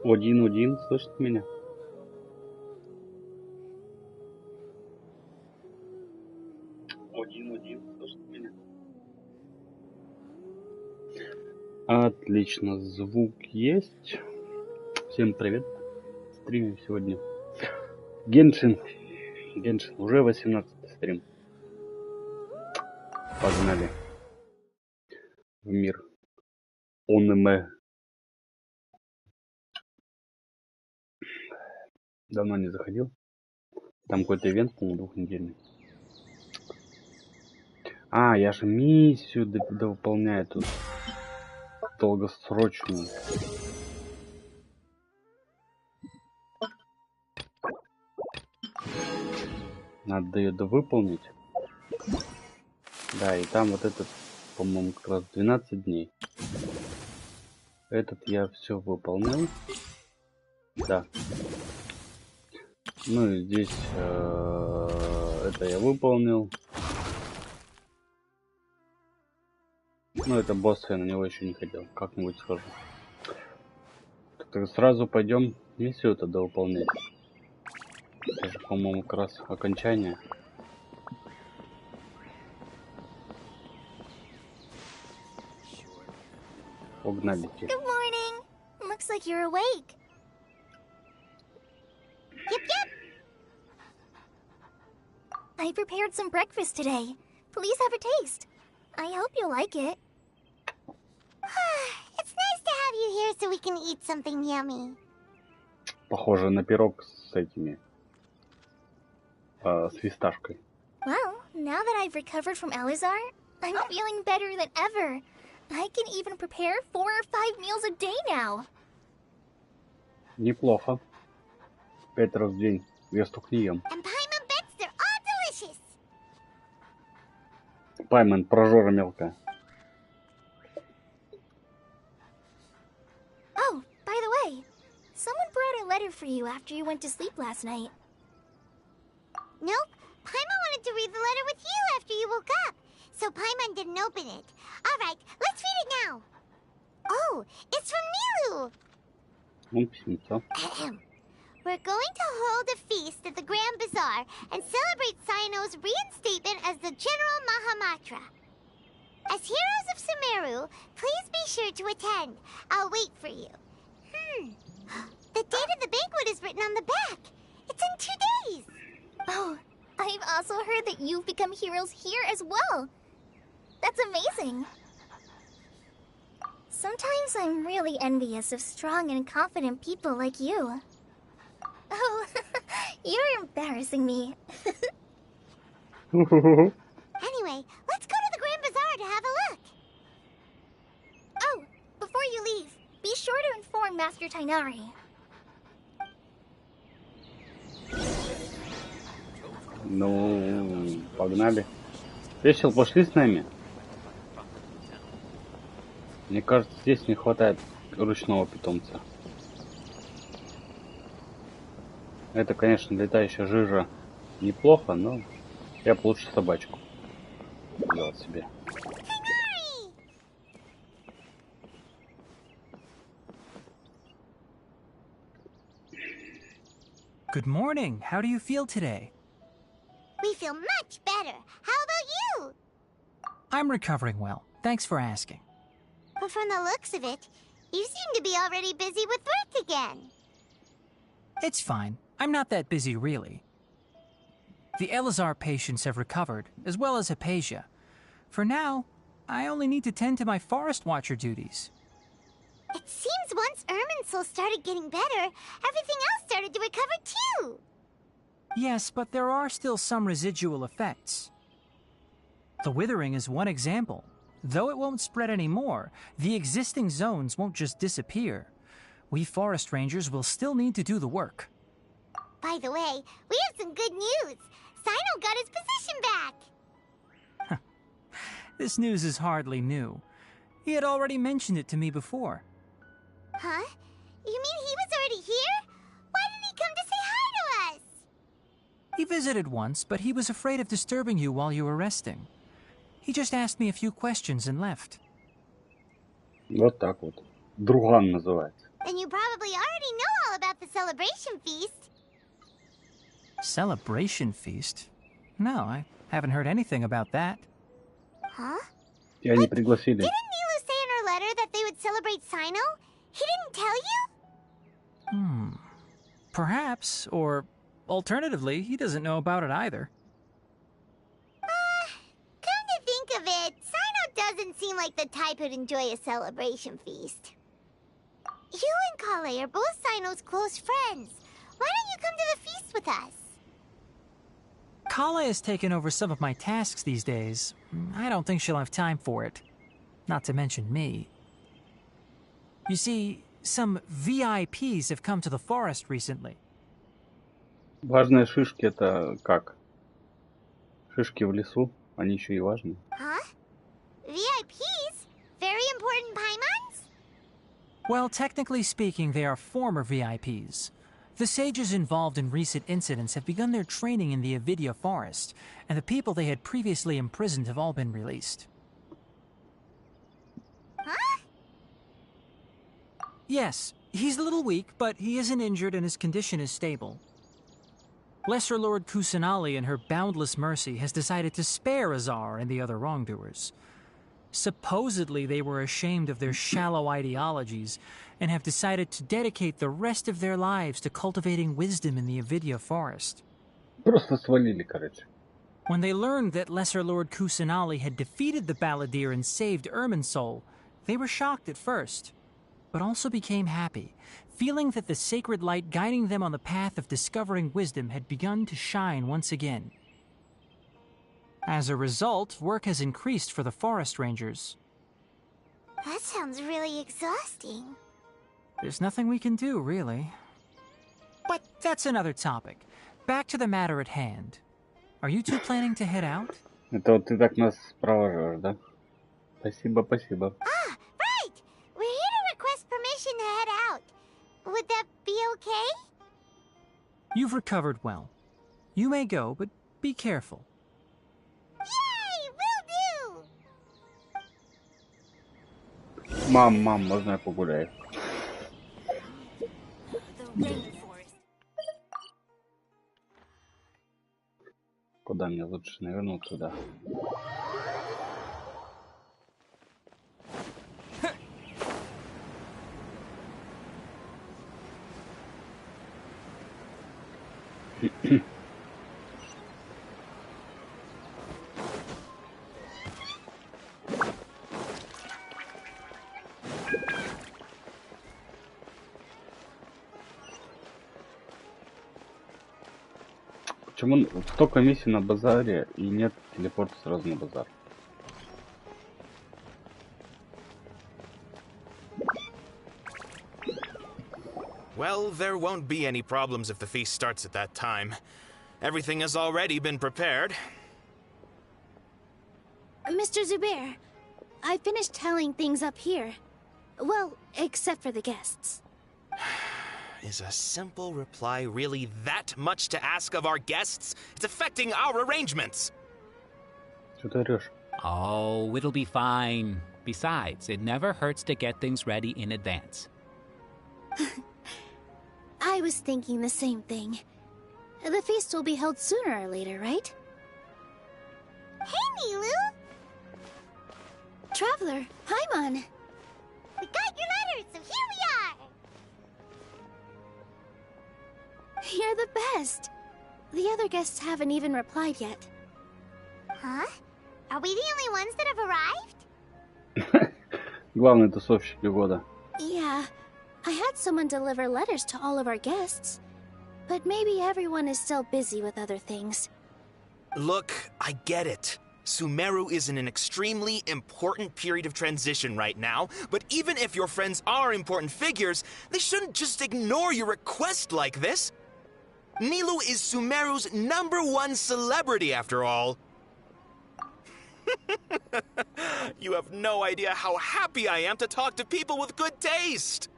Один, слышит меня? Один, слышит меня? Отлично, звук есть. Всем привет. Стримим сегодня. Геншин, уже 18-й стрим. Погнали в мир аниме. Давно не заходил. Там какой-то ивент, по-моему, 2-недельный. А, я же миссию выполняю тут. Долгосрочную. Надо ее довыполнить. Да, и там вот этот, по-моему, как раз 12 дней. Этот я все выполнил. Да. Ну и здесь это я выполнил. Ну, это босс, я на него еще не ходил. Как-нибудь схожу. Так сразу пойдем миссию тогда выполнять. Это же, по-моему, как раз окончание. Погнали. Good morning. Looks like you're awake. Yep. I prepared some breakfast today. Please have a taste. I hope you like it. It's nice to have you here so we can eat something yummy. Похоже на пирог с этими с фисташкой. Well, now that I've recovered from Elazar, I'm feeling better than ever. I can even prepare 4 or 5 meals a day now. Неплохо. 5 раз в день. Я столько не ем. And Paimon bets they're all delicious. Пайман, прожора мелкая. Oh, by the way, someone brought a letter for you after you went to sleep last night. Nope, Paimon wanted to read the letter with you after you woke up, so Paimon didn't open it. All right, let's read it now. Oh, it's from Nilu. Ну, письмецо. We're going to hold a feast at the Grand Bazaar and celebrate Sino's reinstatement as the General Mahamatra. As heroes of Sumeru, please be sure to attend. I'll wait for you. The date of the banquet is written on the back. It's in 2 days. Oh, I've also heard that you've become heroes here as well. That's amazing. Sometimes I'm really envious of strong and confident people like you. Oh, you're embarrassing me. Anyway, let's go to the Grand Bazaar to have a look. Oh, before you leave, be sure to inform Master Tainari. Ну, погнали. Весело, пошли с нами. Мне кажется, здесь не хватает ручного питомца. Это, конечно, летающая жижа неплохо, но я бы лучше собачку взял себе. Good morning. How do you feel today? We feel much better. How about you? I'm recovering well. Thanks for asking. But from the looks of it, you seem to be already busy with work again. It's fine. I'm not that busy, really. The Elazar patients have recovered, as well as Hypatia. For now, I only need to tend to my Forest Watcher duties. It seems once Irminsul started getting better, everything else started to recover too. Yes, but there are still some residual effects. The withering is one example. Though it won't spread anymore, the existing zones won't just disappear. We forest rangers will still need to do the work. By the way, we have some good news. Sino got his position back. This news is hardly new. He had already mentioned it to me before. Huh? You mean he was already here? Why didn't he come to say hi to us? He visited once, but he was afraid of disturbing you while you were resting. He just asked me a few questions and left. Вот так вот. Друган называется. Then you probably already know celebration feast. Celebration feast? No, I haven't heard anything about that. Huh? Тебя не пригласили. Didn't Nilu say in her letter that they would celebrate Sino? He didn't tell you? Perhaps, or alternatively, he doesn't know about it either. Come to think of it, Sino doesn't seem like the type who'd enjoy a celebration feast. You and Kale are both Sino's close friends. Why don't you come to the feast with us? Kale has taken over some of my tasks these days. I don't think she'll have time for it. Not to mention me. You see, some VIPs have come to the forest recently. Важные шишки это как? Шишки в лесу? Они еще и важны. Huh? VIPs? Very important Paimons? Well, technically speaking, they are former VIPs. The sages involved in recent incidents have begun their training in the Avidya forest, and the people they had previously imprisoned have all been released. Huh? Yes, he's a little weak, but he isn't injured and his condition is stable. Lesser Lord Kusanali, in her boundless mercy, has decided to spare Azar and the other wrongdoers. Supposedly, they were ashamed of their shallow ideologies and have decided to dedicate the rest of their lives to cultivating wisdom in the Avidya forest. Просто свалили, короче. When they learned that Lesser Lord Kusanali had defeated the Balladeer and saved Irminsul, they were shocked at first, but also became happy, feeling that the sacred light guiding them on the path of discovering wisdom had begun to shine once again. As a result, work has increased for the forest rangers. That sounds really exhausting. There's nothing we can do, really. But that's another topic. Back to the matter at hand. Are you two planning to head out? Это вот ты так нас провожаешь, да? Спасибо, спасибо. Ah, right! We're here to request permission to head out. Would that be okay? You've recovered well. You may go, but be careful. Yay! Will do! Мам, можно я погуляю? Куда мне лучше? Наверное, туда. Почему столько миссий на базаре и нет телепорта сразу на базар? Well, there won't be any problems if the feast starts at that time. Everything has already been prepared. Mr. Zubair, I finished tallying things up here. Well, except for the guests. Is a simple reply really that much to ask of our guests? It's affecting our arrangements. Что ты орешь? Oh, it'll be fine. Besides, it never hurts to get things ready in advance. I was thinking the same thing. The feast will be held sooner or later, right? Hey, Nilu! Traveler, Paimon. We got your letters, so here we are! You're the best. The other guests haven't even replied yet. Huh? Are we the only ones that have arrived? Главные тусовщики года. Yeah, I had someone deliver letters to all of our guests. But maybe everyone is still busy with other things. Look, I get it. Sumeru is in an extremely important period of transition right now, but even if your friends are important figures, they shouldn't just ignore your request like this. Nilu is Sumeru's #1 celebrity, after all. You have no idea how happy I am to talk to people with good taste.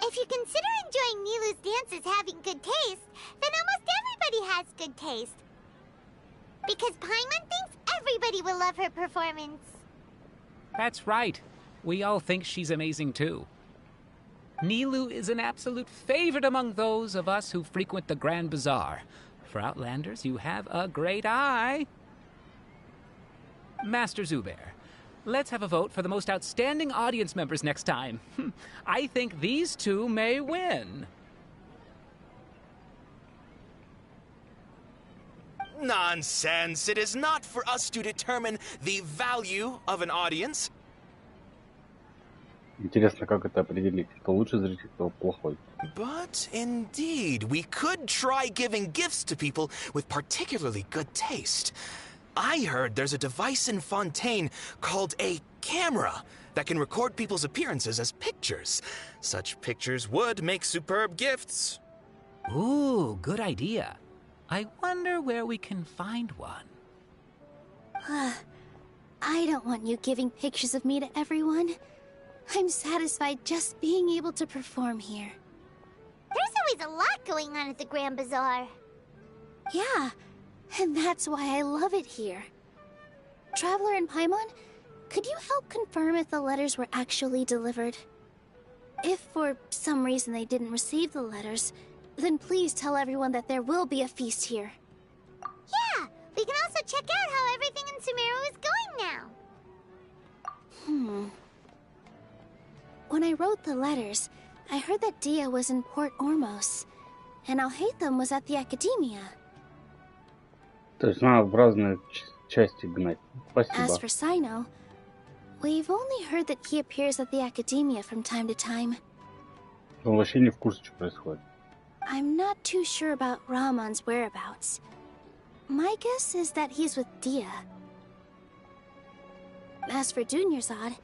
If you consider enjoying Nilu's dances having good taste, then almost everybody has good taste. Because Paimon thinks everybody will love her performance. That's right. We all think she's amazing too. Nilu is an absolute favorite among those of us who frequent the Grand Bazaar. For Outlanders, you have a great eye. Master Zubair, let's have a vote for the most outstanding audience members next time. I think these two may win. Nonsense! It is not for us to determine the value of an audience. Интересно, как это определить, кто лучший зритель, кто плохой. But indeed, we could try giving gifts to people with particularly good taste. I heard there's a device in Fontaine called a camera that can record people's appearances as pictures. Such pictures would make superb gifts. Ooh, good idea. I wonder where we can find one. I don't want you giving pictures of me to everyone. I'm satisfied just being able to perform here. There's always a lot going on at the Grand Bazaar. Yeah, and that's why I love it here. Traveler and Paimon, could you help confirm if the letters were actually delivered? If for some reason they didn't receive the letters, then please tell everyone that there will be a feast here. Yeah, we can also check out how everything in Sumeru is going now. When I wrote the letters, I heard that Dia was in Port Ormos, and Alhaitham was at the Academia. То есть надо в разные части гнать. Спасибо. As for Sino, we've only heard that he appears at the Academia from time to time. Он вообще не в курсе, что происходит. I'm not too sure about Ramon's whereabouts. My guess is that he's with Dia. As for Dunyarzad,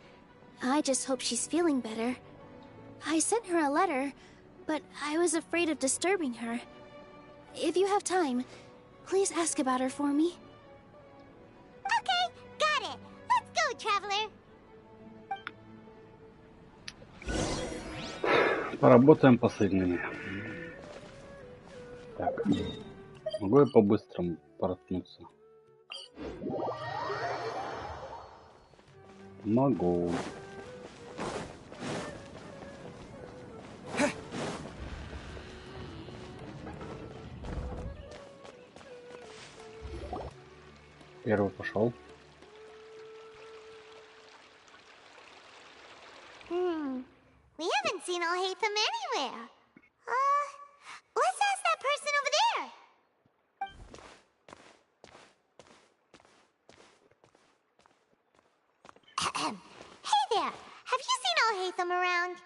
I just hope she's feeling better. I sent her a letter, but I was afraid of disturbing her. If you have time, please ask about her for me. Okay, got it. Let's go, Traveler. Поработаем посыльными. Так. Могу я по-быстрому проткнуться? Могу. Первый пошел. We haven't seen Alhaitham anywhere. Let's ask that person over there. Hey there, have you seen Alhaitham around?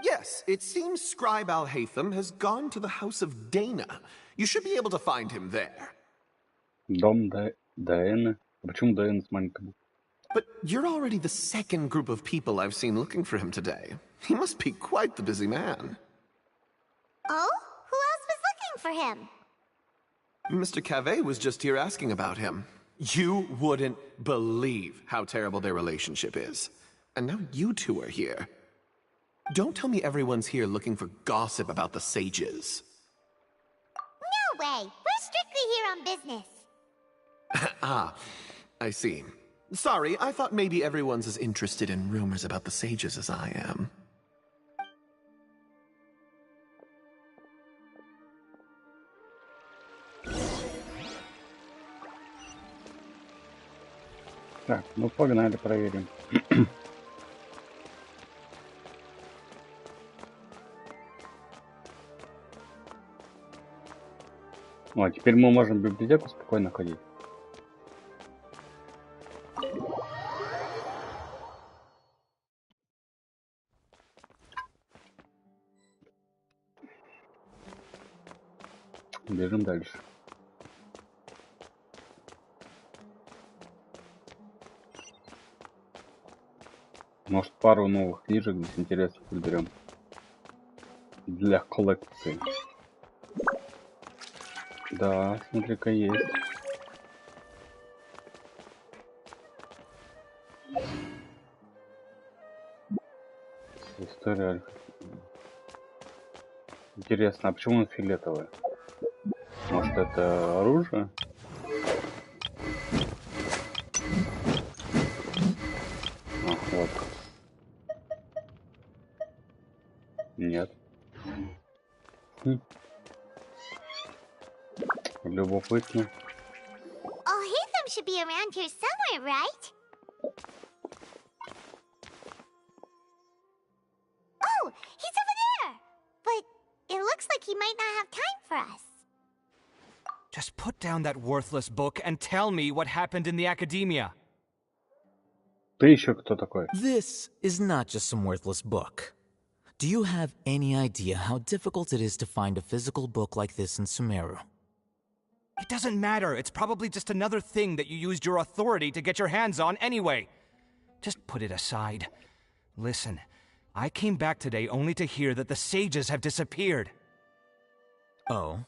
Yes, it seems Scribe Alhaitham has gone to the house of Dana. You should be able to find him there. Дом Даэны. Почему Даэна с маленькой буквы? But you're already the second group of people I've seen looking for him today. He must be quite the busy man. Oh? Who else was looking for him? Mr. Cave was just here asking about him. You wouldn't believe how terrible their relationship is. And now you two are here. Don't tell me everyone's here looking for gossip about the sages. No way. We're strictly here on business. Ah, I see. Sorry, I thought maybe everyone's as interested in rumors about the sages as I am. Так, ну погнали, проверим. О, теперь мы можем в библиотеку спокойно ходить. Бежим дальше. Может, пару новых книжек здесь интересных выберем для коллекции. Да, смотри-ка, есть. История. Интересно, а почему он фиолетовый? Может, это оружие? А, вот. Нет. Любопытно. Oh, Hatham should be around here somewhere, right? Oh, he's over there! But it looks like he might not have time for us. Just put down that worthless book and tell me what happened in the academia. Ты еще кто такой? This is not just some worthless book. Do you have any idea how difficult it is to find a physical book like this in Sumeru? It doesn't matter. It's probably just another thing that you used your authority to get your hands on anyway. Just put it aside. Listen, I came back today only to hear that the sages have disappeared. Oh?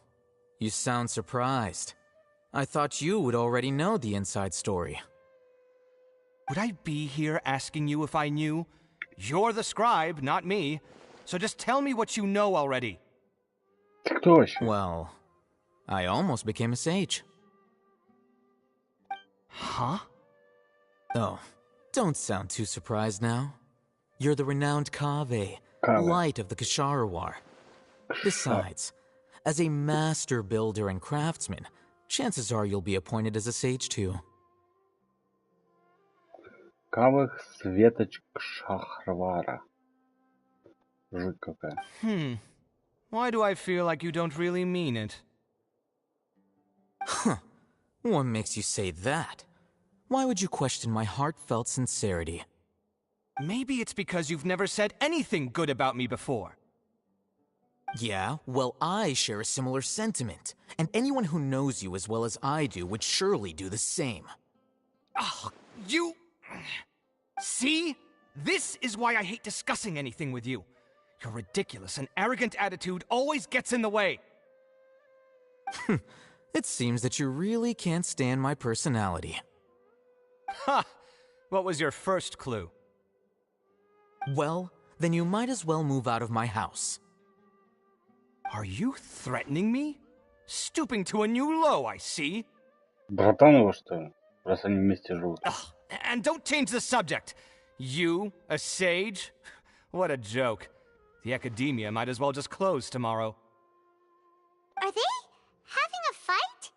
You sound surprised. I thought you would already know the inside story. Would I be here asking you if I knew? You're the scribe, not me. So just tell me what you know already. Кто вообще? Well, I almost became a sage. Huh? Oh, don't sound too surprised now. You're the renowned Kaveh, light of the Kashara War. Besides, as a master builder and craftsman, chances are you'll be appointed as a sage too. Кавых светоч Шахрвара. Жуть какая. Why do I feel like you don't really mean it? Huh. What makes you say that? Why would you question my heartfelt sincerity? Maybe it's because you've never said anything good about me before. Yeah, well, I share a similar sentiment, and anyone who knows you as well as I do would surely do the same. Oh, you... See? This is why I hate discussing anything with you. Your ridiculous and arrogant attitude always gets in the way. It seems that you really can't stand my personality. Ha! What was your first clue? Well, then you might as well move out of my house. Are you threatening me? Stooping to a new low, I see. Братан его, что ли? Раз они вместе живут. Ugh, and don't change the subject. You, a sage? What a joke. The academia might as well just close tomorrow. Are they having a fight?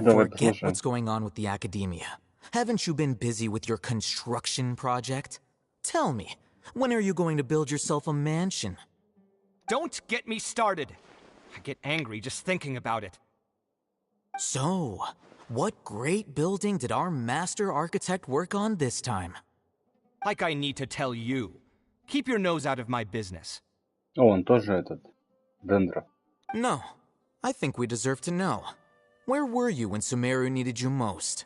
Forget what's going on with the academia. Haven't you been busy with your construction project? Tell me, when are you going to build yourself a mansion? Don't get me started. I get angry just thinking about it. So, what great building did our master architect work on this time? Like I need to tell you. Keep your nose out of my business. О, он тоже этот. Дендро. No, I think we deserve to know. Where were you when Sumeru needed you most?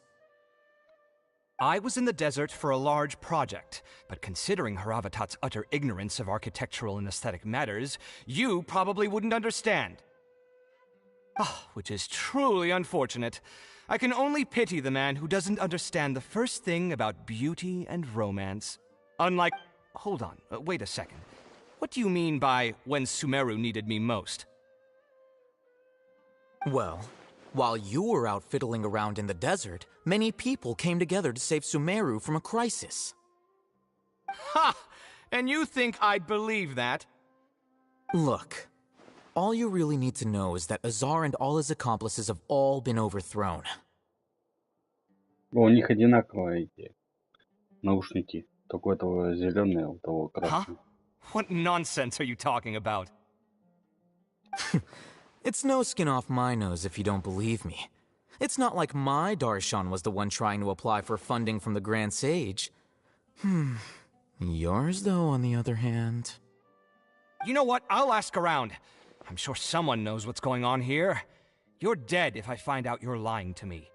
I was in the desert for a large project, but considering Haravatat's utter ignorance of architectural and aesthetic matters, you probably wouldn't understand. Ah, which is truly unfortunate. I can only pity the man who doesn't understand the first thing about beauty and romance. Unlike... Hold on, wait a second. What do you mean by when Sumeru needed me most? Well, while you were out fiddling around in the desert, many people came together to save Sumeru from a crisis. Ha! And you think I'd believe that? Look, all you really need to know is that Azar and all his accomplices have all been overthrown. О, у них одинаковые эти наушники. Только у этого зеленые, у того красные. Huh? What nonsense are you talking about? It's no skin off my nose if you don't believe me. It's not like my Darshan was the one trying to apply for funding from the Grand Sage. Yours, though, on the other hand... You know what? I'll ask around. I'm sure someone knows what's going on here. You're dead if I find out you're lying to me.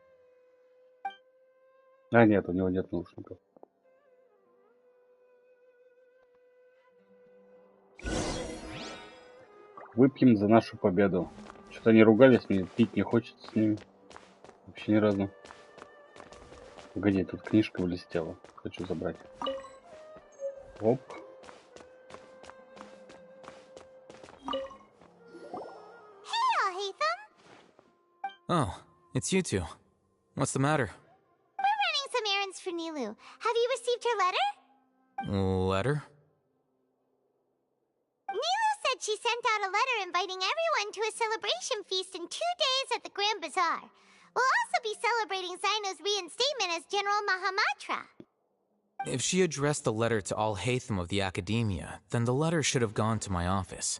А, нет, у него нет наушников. Выпьем за нашу победу. Что-то они ругались, мне пить не хочется с ними. Вообще ни разу. Погоди, тут книжка блестела. Хочу забрать. Оп. Oh, it's you two. What's the matter? We're running some errands for Nilu. Have you received her letter? Letter? she sent out a letter inviting everyone to a celebration feast in 2 days at the Grand Bazaar. We'll also be celebrating Zino's reinstatement as General Mahamatra. If she addressed the letter to all Hatham of the Academia, then the letter should have gone to my office.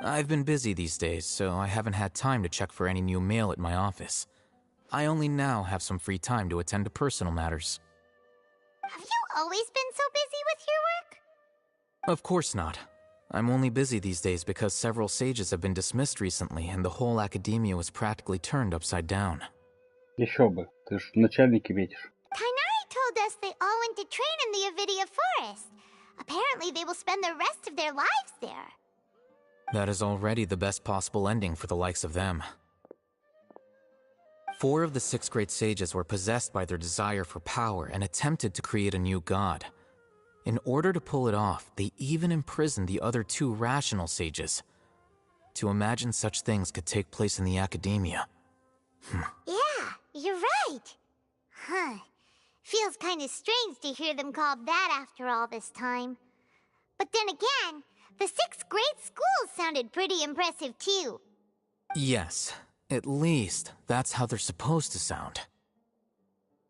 I've been busy these days, so I haven't had time to check for any new mail at my office. I only now have some free time to attend to personal matters. Have you always been so busy with your work? Of course not. I'm only busy these days because several sages have been dismissed recently and the whole Academia was practically turned upside down. Еще бы, ты ж в начальнике метишь. Tainari told us they all went to train in the Avidia Forest. Apparently they will spend the rest of their lives there. That is already the best possible ending for the likes of them. 4 of the 6 great sages were possessed by their desire for power and attempted to create a new god. In order to pull it off, they even imprisoned the other 2 rational sages. To imagine such things could take place in the Academia. Yeah, you're right. Huh. Feels kind of strange to hear them called that after all this time. But then again, the 6 great schools sounded pretty impressive too. Yes, at least that's how they're supposed to sound.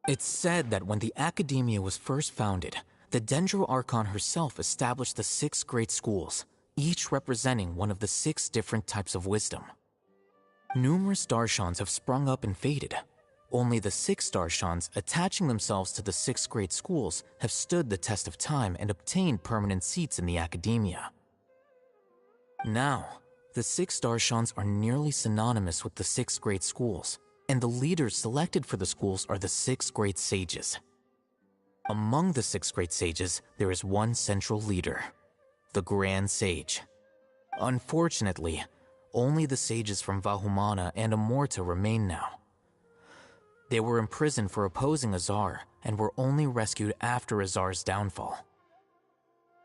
It's said that when the Academia was first founded, the Dendro Archon herself established the 6 great schools, each representing one of the 6 different types of wisdom. Numerous Darshans have sprung up and faded. Only the 6 Darshans attaching themselves to the 6 great schools have stood the test of time and obtained permanent seats in the Academia. Now, the 6 Darshans are nearly synonymous with the 6 great schools, and the leaders selected for the schools are the 6 great sages. Among the 6 great sages, there is one central leader, the Grand Sage. Unfortunately, only the sages from Vahumana and Amorta remain now. They were imprisoned for opposing Azar and were only rescued after Azar's downfall.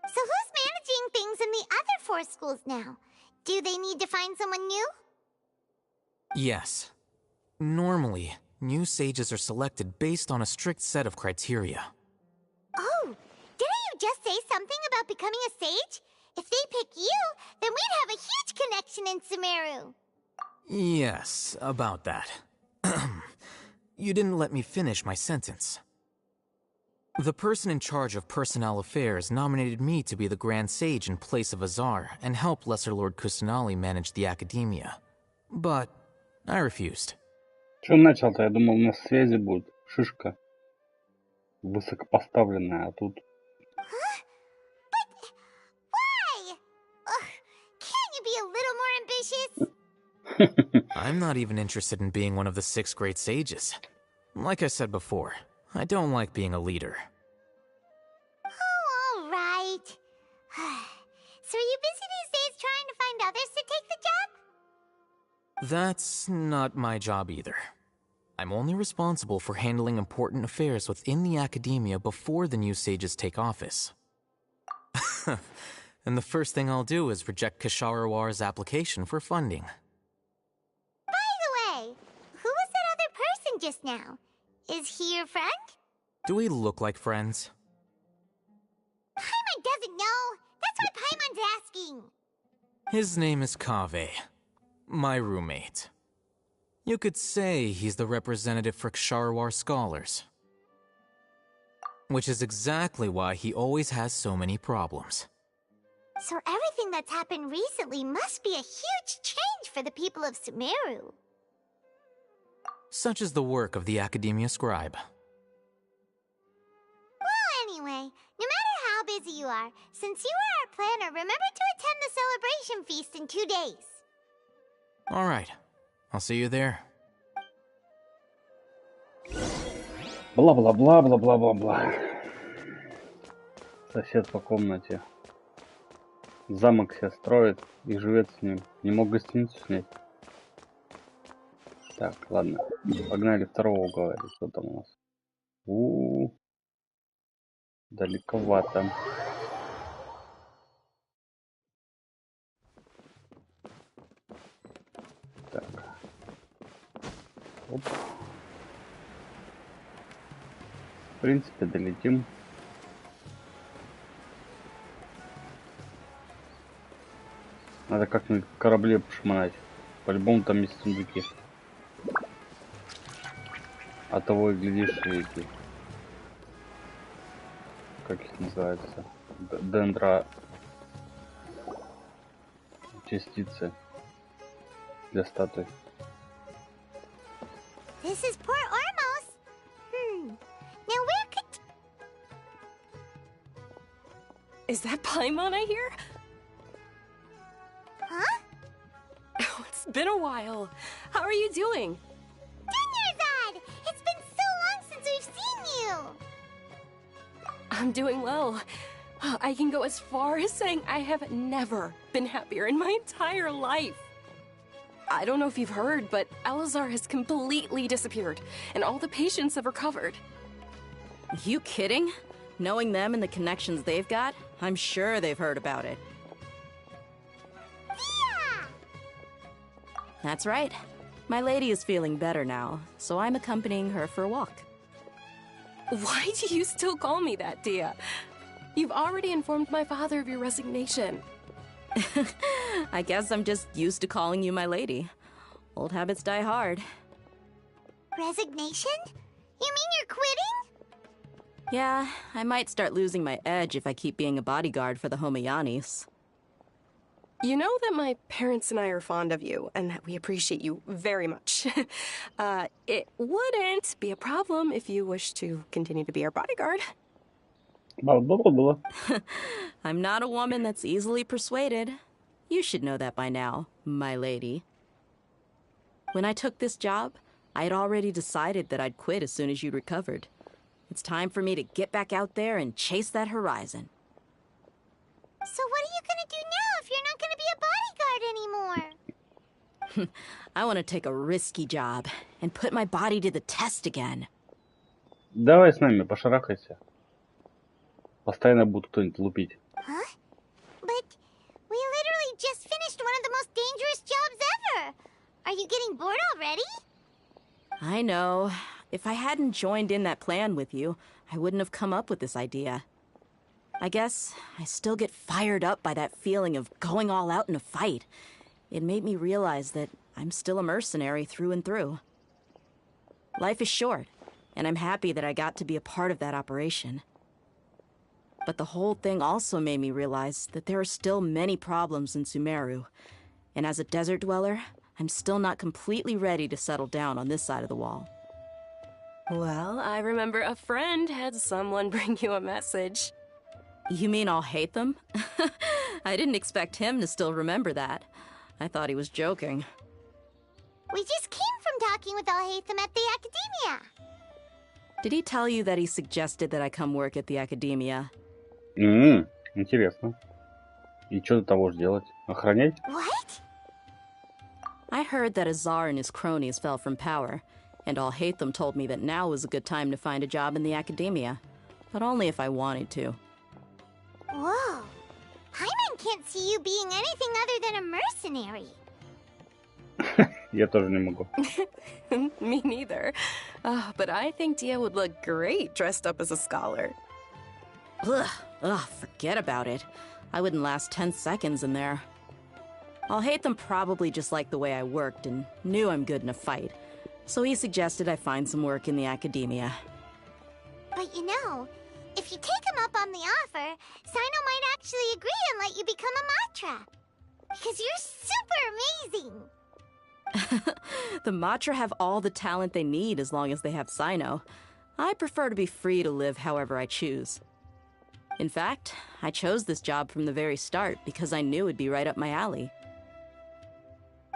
So who's managing things in the other 4 schools now? Do they need to find someone new? Yes. Normally, new sages are selected based on a strict set of criteria. Oh, didn't you just say something about becoming a sage? If they pick you, then we'd have a huge connection in Sumeru. Yes, about that. You didn't let me finish my sentence. The person in charge of personnel affairs nominated me to be the Grand Sage in place of Azar and help Lesser Lord Kusanali manage the Academia. But I refused. Что начал-то? Я думал, на связи будет шишка высокопоставленная, а тут... Huh? But why? Ugh, can't you be a little more ambitious? I'm not even interested in being one of the 6 great sages. Like I said before, I don't like being a leader. Oh, all right. So are you busy these days trying to find others to take the job? That's not my job either. I'm only responsible for handling important affairs within the Academia before the new sages take office. And the first thing I'll do is reject Kasharawar's application for funding. By the way, who was that other person just now? Is he your friend? Do we look like friends? Paimon doesn't know. That's why Paimon's asking. His name is Kaveh, my roommate. You could say he's the representative for Ksharawar scholars. Which is exactly why he always has so many problems. So everything that's happened recently must be a huge change for the people of Sumeru. Such is the work of the Academia Scribe. Well, anyway, no matter how busy you are, since you are our planner, remember to attend the celebration feast in 2 days. All right. I'll see you there. Бла-бла-бла-бла-бла-бла-бла. Сосед по комнате. Замок себе строит и живет с ним. Не мог гостиницу снять. Так, ладно. Погнали второго говорить. Что там у нас? Далековато. Так. Оп. В принципе, долетим. Надо как-нибудь корабле пошмонать. По-любому там есть сундуки. А того и глядишь, и эти... Как их называется? Дендра... частицы для статуи. This is Port Ormos. Now where could... Is that Paimon I hear? Huh? Oh, it's been a while. How are you doing? Dinyarzad! It's been so long since we've seen you! I'm doing well. I can go as far as saying I have never been happier in my entire life. I don't know if you've heard, but Elazar has completely disappeared, and all the patients have recovered. You kidding? Knowing them and the connections they've got, I'm sure they've heard about it. Yeah! That's right. My lady is feeling better now, so I'm accompanying her for a walk. Why do you still call me that, Dia? You've already informed my father of your resignation. I guess I'm just used to calling you my lady. Old habits die hard. Resignation? You mean you're quitting? Yeah, I might start losing my edge if I keep being a bodyguard for the Homayanis. You know that my parents and I are fond of you, and that we appreciate you very much. It wouldn't be a problem if you wish to continue to be our bodyguard. I'm not a woman that's easily persuaded. You should know that by now, my lady. When I took this job, I had already decided that I'd quit as soon as you'd recovered. It's time for me to get back out there and chase that horizon. So what are you gonna do now if you're not gonna be a bodyguard anymore? I want to take a risky job and put my body to the test again. Давай с нами, пошарахайся. Постоянно будет кто-нибудь лупить. Huh? But we literally just finished one of the most dangerous jobs ever. Are you getting bored already? I know. If I hadn't joined in that plan with you, I wouldn't have come up with this idea. I guess I still get fired up by that feeling of going all out in a fight. It made me realize that I'm still a mercenary through and through. Life is short, and I'm happy that I got to be a part of that operation. But the whole thing also made me realize that there are still many problems in Sumeru, and as a desert dweller, I'm still not completely ready to settle down on this side of the wall. Well, I remember a friend had someone bring you a message. You mean I'll hate them? I didn't expect him to still remember that. I thought he was joking. We just came from talking with Al-Haytham at the Academia. Did he tell you that he suggested that I come work at the Academia? Интересно. И что до того же делать? Охранять? What? I heard that Azar and his cronies fell from power, and Al-Haytham told me that now was a good time to find a job in the Academia, but only if I wanted to. Whoa. Paimon can't see you being anything other than a mercenary. Я тоже не могу. Me neither. But I think Dia would look great dressed up as a scholar. Ugh, forget about it. I wouldn't last 10 seconds in there. Al-Haytham probably just liked the way I worked and knew I'm good in a fight, so he suggested I find some work in the Academia. But you know, if you take him up on the offer, Sino might actually agree and let you become a Matra. Because you're super amazing. The Matra have all the talent they need as long as they have Sino. I prefer to be free to live however I choose. In fact, I chose this job from the very start because I knew it'd be right up my alley.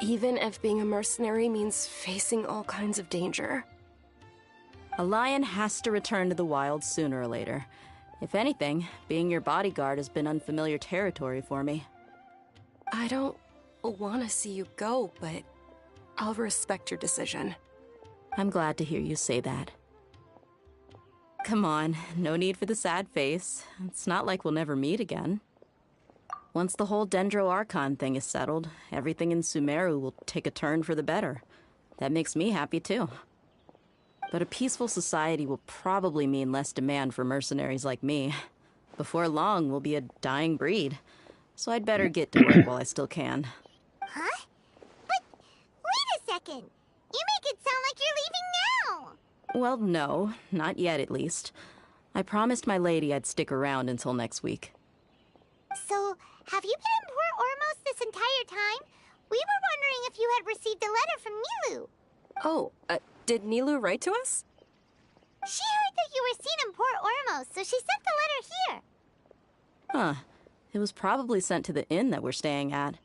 Even if being a mercenary means facing all kinds of danger. A lion has to return to the wild sooner or later. If anything, being your bodyguard has been unfamiliar territory for me. I don't want to see you go, but I'll respect your decision. I'm glad to hear you say that. Come on, no need for the sad face. It's not like we'll never meet again. Once the whole Dendro Archon thing is settled, everything in Sumeru will take a turn for the better. That makes me happy too. But a peaceful society will probably mean less demand for mercenaries like me. Before long, we'll be a dying breed. so I'd better get to work while I still can. Huh? But wait a second. You make it sound like you're leaving now. Well, no, not yet at least. I promised my lady I'd stick around until next week. So, have you been in Port Ormos this entire time? We were wondering if you had received a letter from Nilou. Oh, did Nilou write to us? She heard that you were seen in Port Ormos, so she sent the letter here. Huh. It was probably sent to the inn that we're staying at.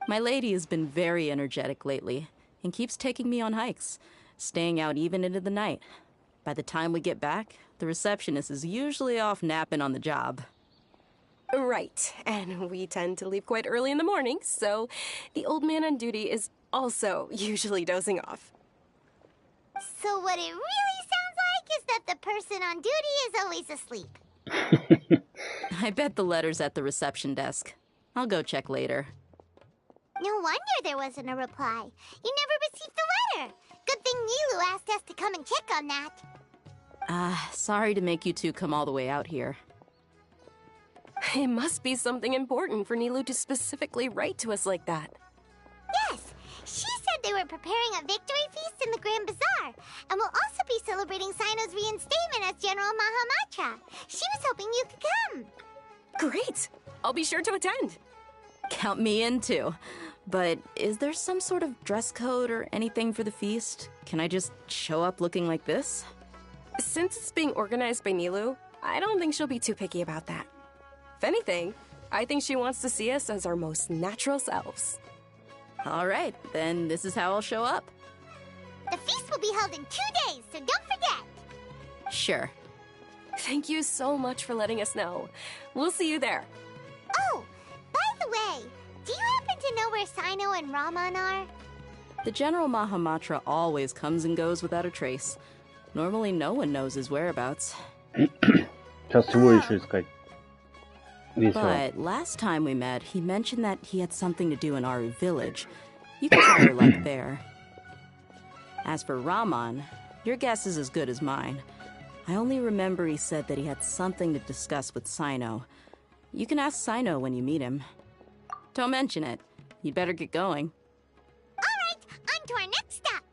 My lady has been very energetic lately and keeps taking me on hikes, staying out even into the night. By the time we get back, the receptionist is usually off napping on the job. Right, and we tend to leave quite early in the morning, so the old man on duty is also usually dozing off. So what it really sounds like is that the person on duty is always asleep. I bet the letter's at the reception desk. I'll go check later. No wonder there wasn't a reply. You never received the letter. Good thing Nilou asked us to come and check on that. Sorry to make you two come all the way out here. It must be something important for Nilou to specifically write to us like that. Yes, she said they were preparing a victory feast in the Grand Bazaar, and will also be celebrating Sino's reinstatement as General Mahamatra. She was hoping you could come. Great! I'll be sure to attend. Count me in too. But is there some sort of dress code or anything for the feast? Can I just show up looking like this? Since it's being organized by Nilou, I don't think she'll be too picky about that. If anything, I think she wants to see us as our most natural selves. All right, then this is how I'll show up. The feast will be held in 2 days, so don't forget. Sure. Thank you so much for letting us know. We'll see you there. Oh, by the way, do you happen to know where Sino and Raman are? The General Mahamatra always comes and goes without a trace. Normally no one knows his whereabouts. Сейчас его еще искать. But last time we met, he mentioned that he had something to do in Aru village. You can try your luck there. As for Raman, your guess is as good as mine. I only remember he said that he had something to discuss with Sino. You can ask Sino when you meet him. Don't mention it. You'd better get going. All right, on to our next stop.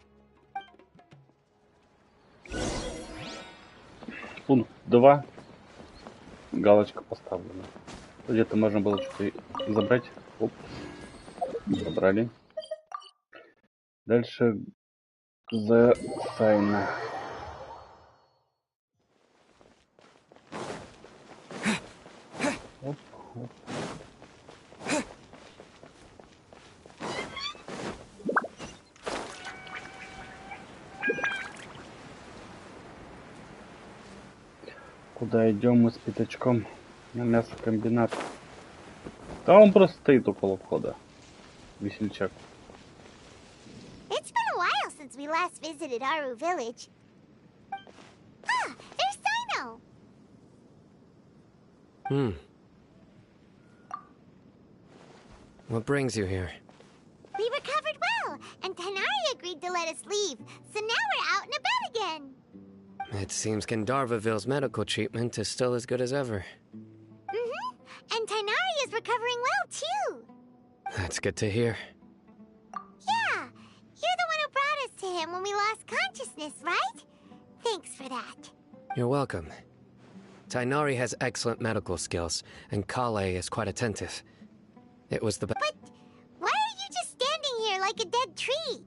Пункт 2. Галочка поставлена. Где-то можно было что-то забрать. Оп. Забрали. Дальше за Сайна. Оп, оп. Куда идем мы с пятачком? На мясокомбинат. Да он просто стоит около входа. Весельчак. It's been a while since we last visited Aru village. Ah, there's Sino. What brings you here? We recovered well, and Tanari agreed to let us leave, so now we're out and about again. It seems Gandharvaville's medical treatment is still as good as ever. And Tanari is recovering well, too. That's good to hear. Yeah, you're the one who brought us to him when we lost consciousness, right? Thanks for that. You're welcome. Tainari has excellent medical skills, and Kale is quite attentive. It was the But why are you just standing here like a dead tree?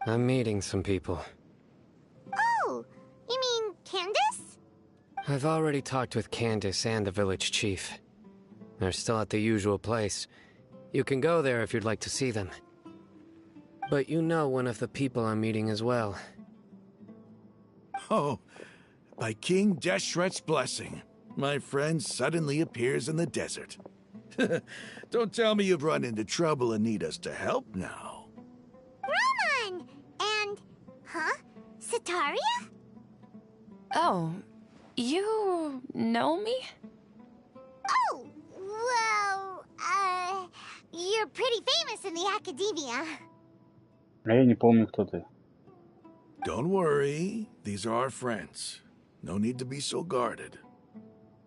I'm meeting some people. Oh, you mean Candace? I've already talked with Candace and the village chief. They're still at the usual place. You can go there if you'd like to see them. But you know one of the people I'm meeting as well. Oh, by King Deshret's blessing, my friend suddenly appears in the desert. Don't tell me you've run into trouble and need us to help now. Raman! And... huh? Sataria? Oh, you know me? Oh, well, you're pretty famous in the academia. А я не помню, кто ты. Don't worry, these are our friends. No need to be so guarded.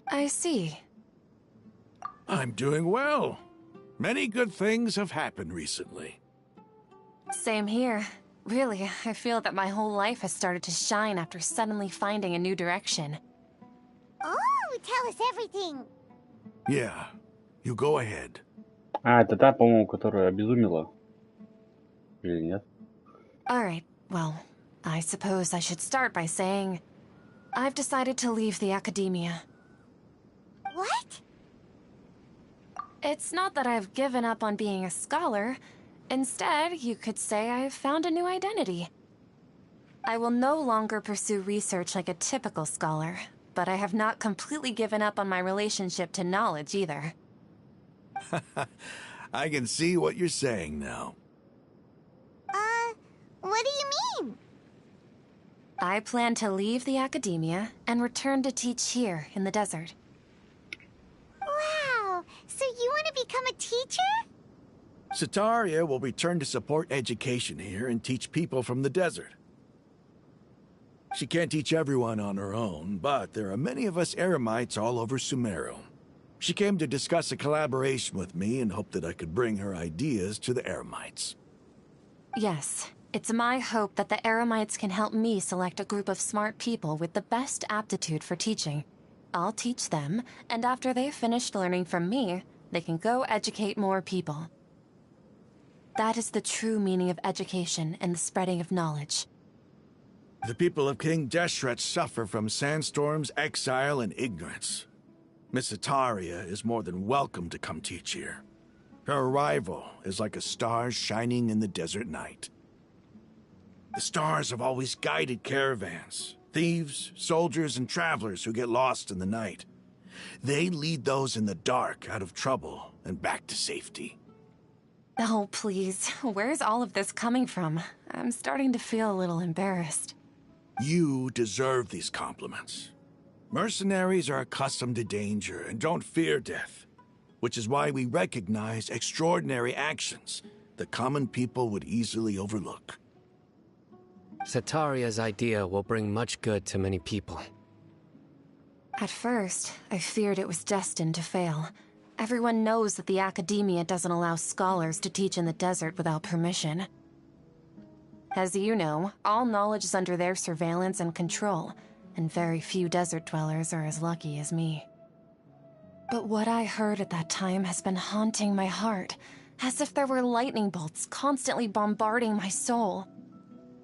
I see. I'm doing well. Many good things have happened recently. Same here. Really, I feel that my whole life has started to shine after suddenly finding a new direction. Oh, tell us everything. Yeah, you go ahead. А, это та, по-моему, которая обезумела. Или нет? Alright, well, I suppose I should start by saying I've decided to leave the academia. What? It's not that I've given up on being a scholar. Instead, you could say I've found a new identity. I will no longer pursue research like a typical scholar, but I have not completely given up on my relationship to knowledge either. I can see what you're saying now. What do you mean? I plan to leave the academia and return to teach here in the desert. Wow, so you want to become a teacher? Sataria will return to support education here and teach people from the desert. She can't teach everyone on her own, but there are many of us Eremites all over Sumeru. She came to discuss a collaboration with me and hoped that I could bring her ideas to the Eremites. Yes, it's my hope that the Eremites can help me select a group of smart people with the best aptitude for teaching. I'll teach them, and after they've finished learning from me, they can go educate more people. That is the true meaning of education and the spreading of knowledge. The people of King Deshret suffer from sandstorms, exile, and ignorance. Miss Sataria is more than welcome to come teach here. Her arrival is like a star shining in the desert night. The stars have always guided caravans, thieves, soldiers, and travelers who get lost in the night. They lead those in the dark out of trouble and back to safety. Oh, please. Where's all of this coming from? I'm starting to feel a little embarrassed. You deserve these compliments. Mercenaries are accustomed to danger and don't fear death, which is why we recognize extraordinary actions that common people would easily overlook. Sataria's idea will bring much good to many people. At first, I feared it was destined to fail. Everyone knows that the academia doesn't allow scholars to teach in the desert without permission. As you know, all knowledge is under their surveillance and control, and very few desert dwellers are as lucky as me. But what I heard at that time has been haunting my heart, as if there were lightning bolts constantly bombarding my soul.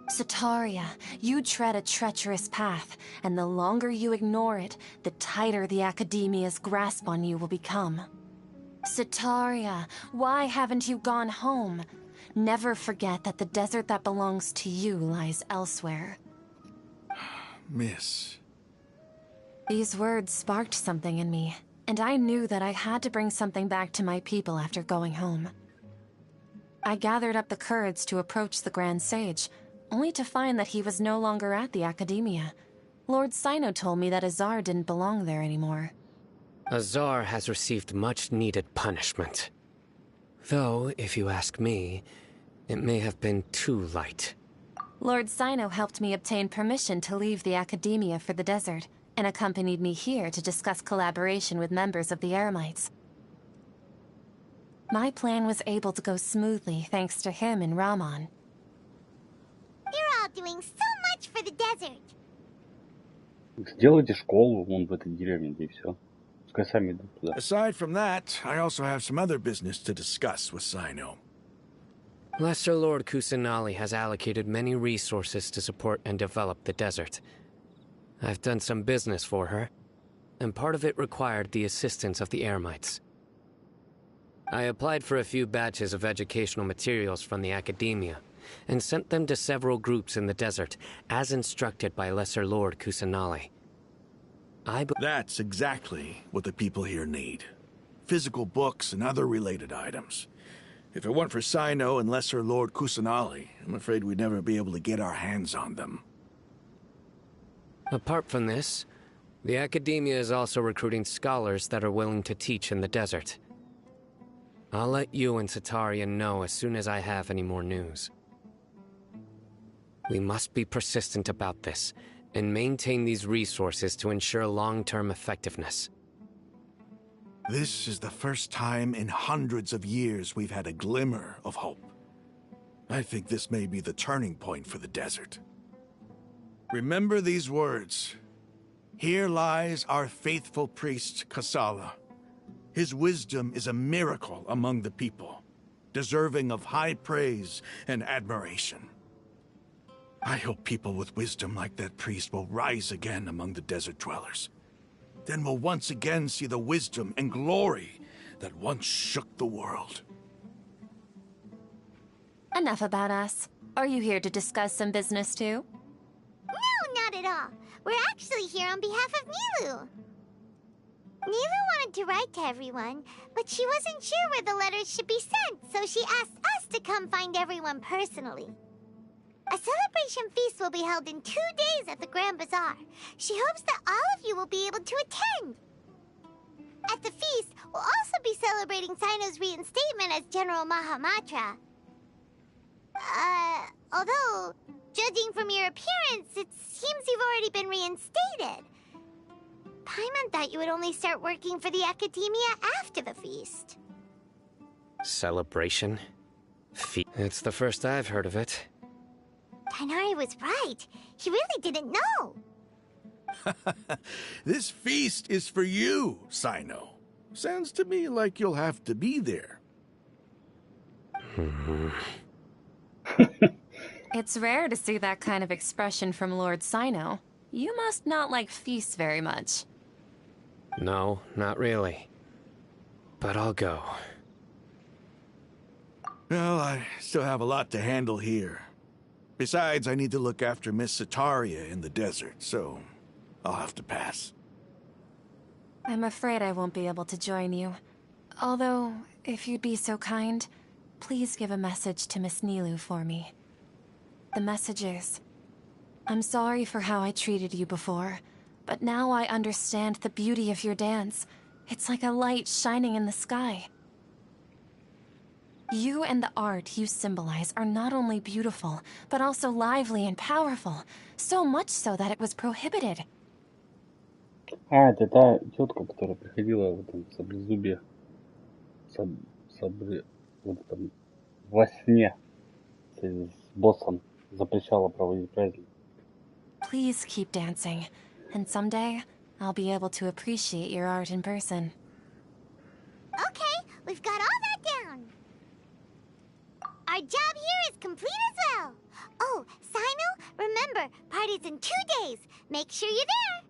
Sataria, you tread a treacherous path, and the longer you ignore it, the tighter the academia's grasp on you will become. Sataria, why haven't you gone home? Never forget that the desert that belongs to you lies elsewhere. Miss. These words sparked something in me, and I knew that I had to bring something back to my people after going home. I gathered up the courage to approach the Grand Sage, only to find that he was no longer at the academia. Lord Sino told me that Azar didn't belong there anymore. Azar has received much-needed punishment. Though, if you ask me, it may have been too light. Lord Sino helped me obtain permission to leave the academia for the desert, and accompanied me here to discuss collaboration with members of the Eremites. My plan was able to go smoothly thanks to him and Rahman. You're all doing so much for the desert. Сделайте школу вон в этой деревне, и все. Пускай сами идут туда. Aside from that, I also have some other business to discuss with Sino. Lesser Lord Kusanali has allocated many resources to support and develop the desert. I've done some business for her, and part of it required the assistance of the Eremites. I applied for a few batches of educational materials from the academia, and sent them to several groups in the desert, as instructed by Lesser Lord Kusanali. That's exactly what the people here need. Physical books and other related items. If it weren't for Sino and Lesser Lord Kusanali, I'm afraid we'd never be able to get our hands on them. Apart from this, the academia is also recruiting scholars that are willing to teach in the desert. I'll let you and Sataria know as soon as I have any more news. We must be persistent about this, and maintain these resources to ensure long-term effectiveness. This is the first time in hundreds of years we've had a glimmer of hope. I think this may be the turning point for the desert. Remember these words. Here lies our faithful priest, Kasala. His wisdom is a miracle among the people, deserving of high praise and admiration. I hope people with wisdom like that priest will rise again among the desert dwellers. Then we'll once again see the wisdom and glory that once shook the world. Enough about us. Are you here to discuss some business too? No, not at all. We're actually here on behalf of Nilu. Nilu wanted to write to everyone, but she wasn't sure where the letters should be sent, so she asked us to come find everyone personally. A celebration feast will be held in 2 days at the Grand Bazaar. She hopes that all of you will be able to attend. At the feast, we'll also be celebrating Sino's reinstatement as General Mahamatra. Although, judging from your appearance, it seems you've already been reinstated. Paimon thought you would only start working for the Academia after the feast. Celebration? It's the first I've heard of it. Tighnari was right. He really didn't know. This feast is for you, Sino. Sounds to me like you'll have to be there. It's rare to see that kind of expression from Lord Sino. You must not like feasts very much. No, not really. But I'll go. Well, I still have a lot to handle here. Besides, I need to look after Miss Sataria in the desert, so I'll have to pass. I'm afraid I won't be able to join you. Although, if you'd be so kind, please give a message to Miss Nilu for me. The message is, I'm sorry for how I treated you before, but now I understand the beauty of your dance. It's like a light shining in the sky. You and the art you symbolize are not only beautiful, but also lively and powerful. So much so that it was prohibited. Это та тетка, которая приходила в этом саблезубье. Вот там во сне с боссом запрещала проводить праздник. Please keep dancing, and someday I'll be able to appreciate your art in person. Okay, we've got all that down. Our job here is complete as well. Oh, Sino, remember, party's in 2 days. Make sure you're there.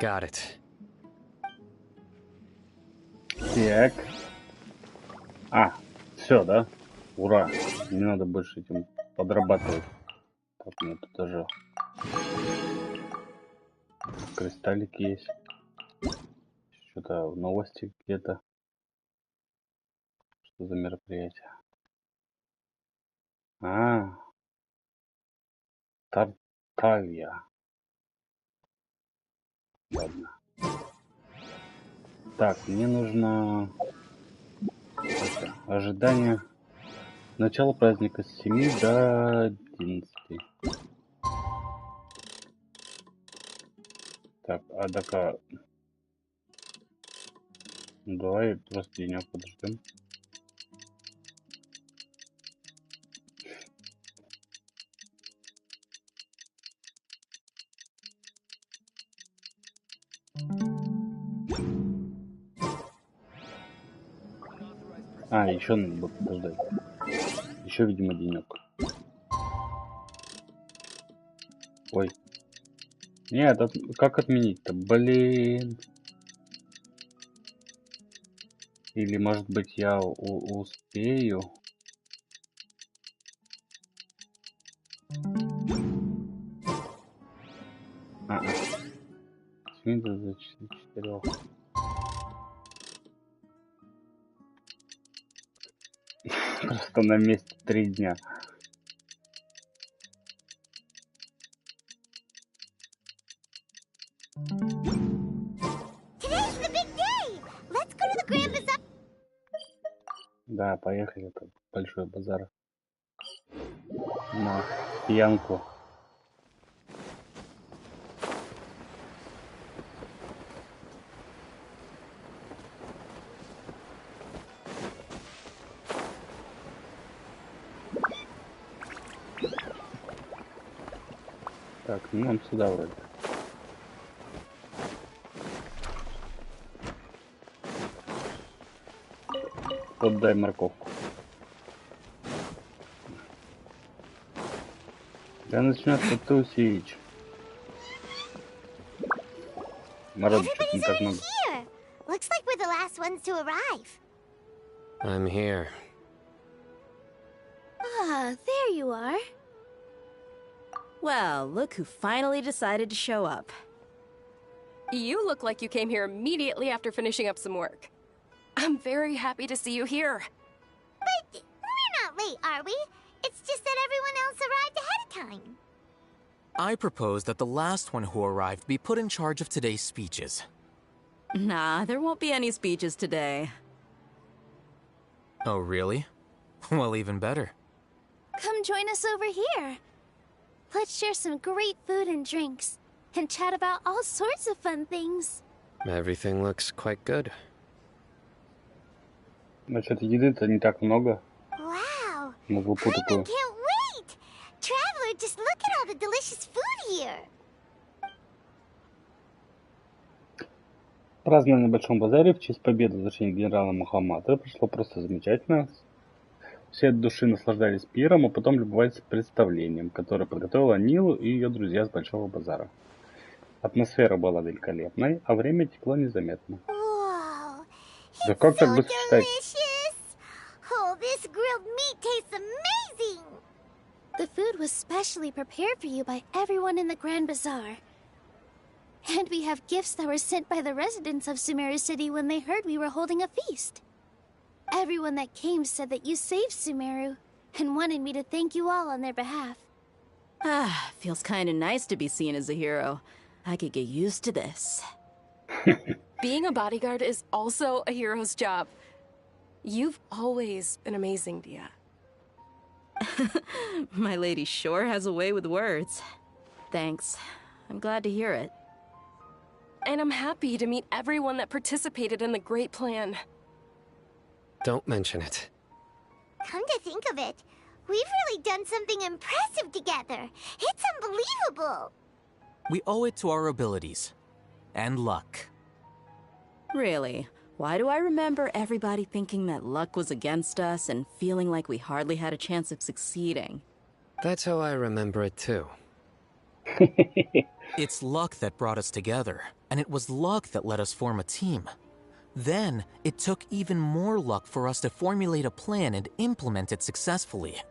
Got it. Так. Все, да? Ура. Не надо больше этим подрабатывать. Так, у меня тут даже кристаллики есть. Что-то новости где-то. Что за мероприятие? Тарталья. Ладно. Так, мне нужно ожидание начала праздника с 7 до 11. Так, Адака. Ну, давай просто денек подождем. Еще надо было подождать. Еще, видимо, денек. Ой. Нет, как отменить-то? Блин. Или, может быть, я успею? С 7 до 4. Просто на месте 3 дня. Да, поехали, это большой базар. На пьянку. Так, ну нам сюда вроде. Отдай морковку. Да начнется тусич. Народу что-то не так много. Here. Looks like we're the last ones to arrive. I'm here. Ah, there you are. Well, look who finally decided to show up. You look like you came here immediately after finishing up some work. I'm very happy to see you here. But we're not late, are we? It's just that everyone else arrived ahead of time. I propose that the last one who arrived be put in charge of today's speeches. Nah, there won't be any speeches today. Oh, really? Well, even better. Come join us over here. Let's share some great food and drinks, and chat about all sorts of fun things. Everything looks quite good. Значит, еды-то не так много. Wow. На группу I такую. can't wait. Traveler, just look at all the delicious food here. Празднование на Большом базаре в честь победы в завершении генерала Мухаммада прошло просто замечательно. Все от души наслаждались пиром, а потом любовались представлением, которое подготовила Нилу и ее друзья с Большого базара. Атмосфера была великолепной, а время текло незаметно. Whoa. Да как так быстро читать? Delicious. Oh, this grilled meat tastes amazing. The food was specially prepared for you by everyone in the Grand Bazaar. And we have gifts that were sent by the residents of Sumeru City when they heard we were holding a feast. Everyone that came said that you saved Sumeru, and wanted me to thank you all on their behalf. Ah, feels kinda nice to be seen as a hero. I could get used to this. Being a bodyguard is also a hero's job. You've always been amazing, Dia. My lady sure has a way with words. Thanks. I'm glad to hear it. And I'm happy to meet everyone that participated in the great plan. Don't mention it. Come to think of it, we've really done something impressive together. It's unbelievable. We owe it to our abilities. And luck. Really? Why do I remember everybody thinking that luck was against us and feeling like we hardly had a chance of succeeding? That's how I remember it too. It's luck that brought us together, and it was luck that let us form a team. Then, it took even more luck for us to formulate a plan and implement it successfully.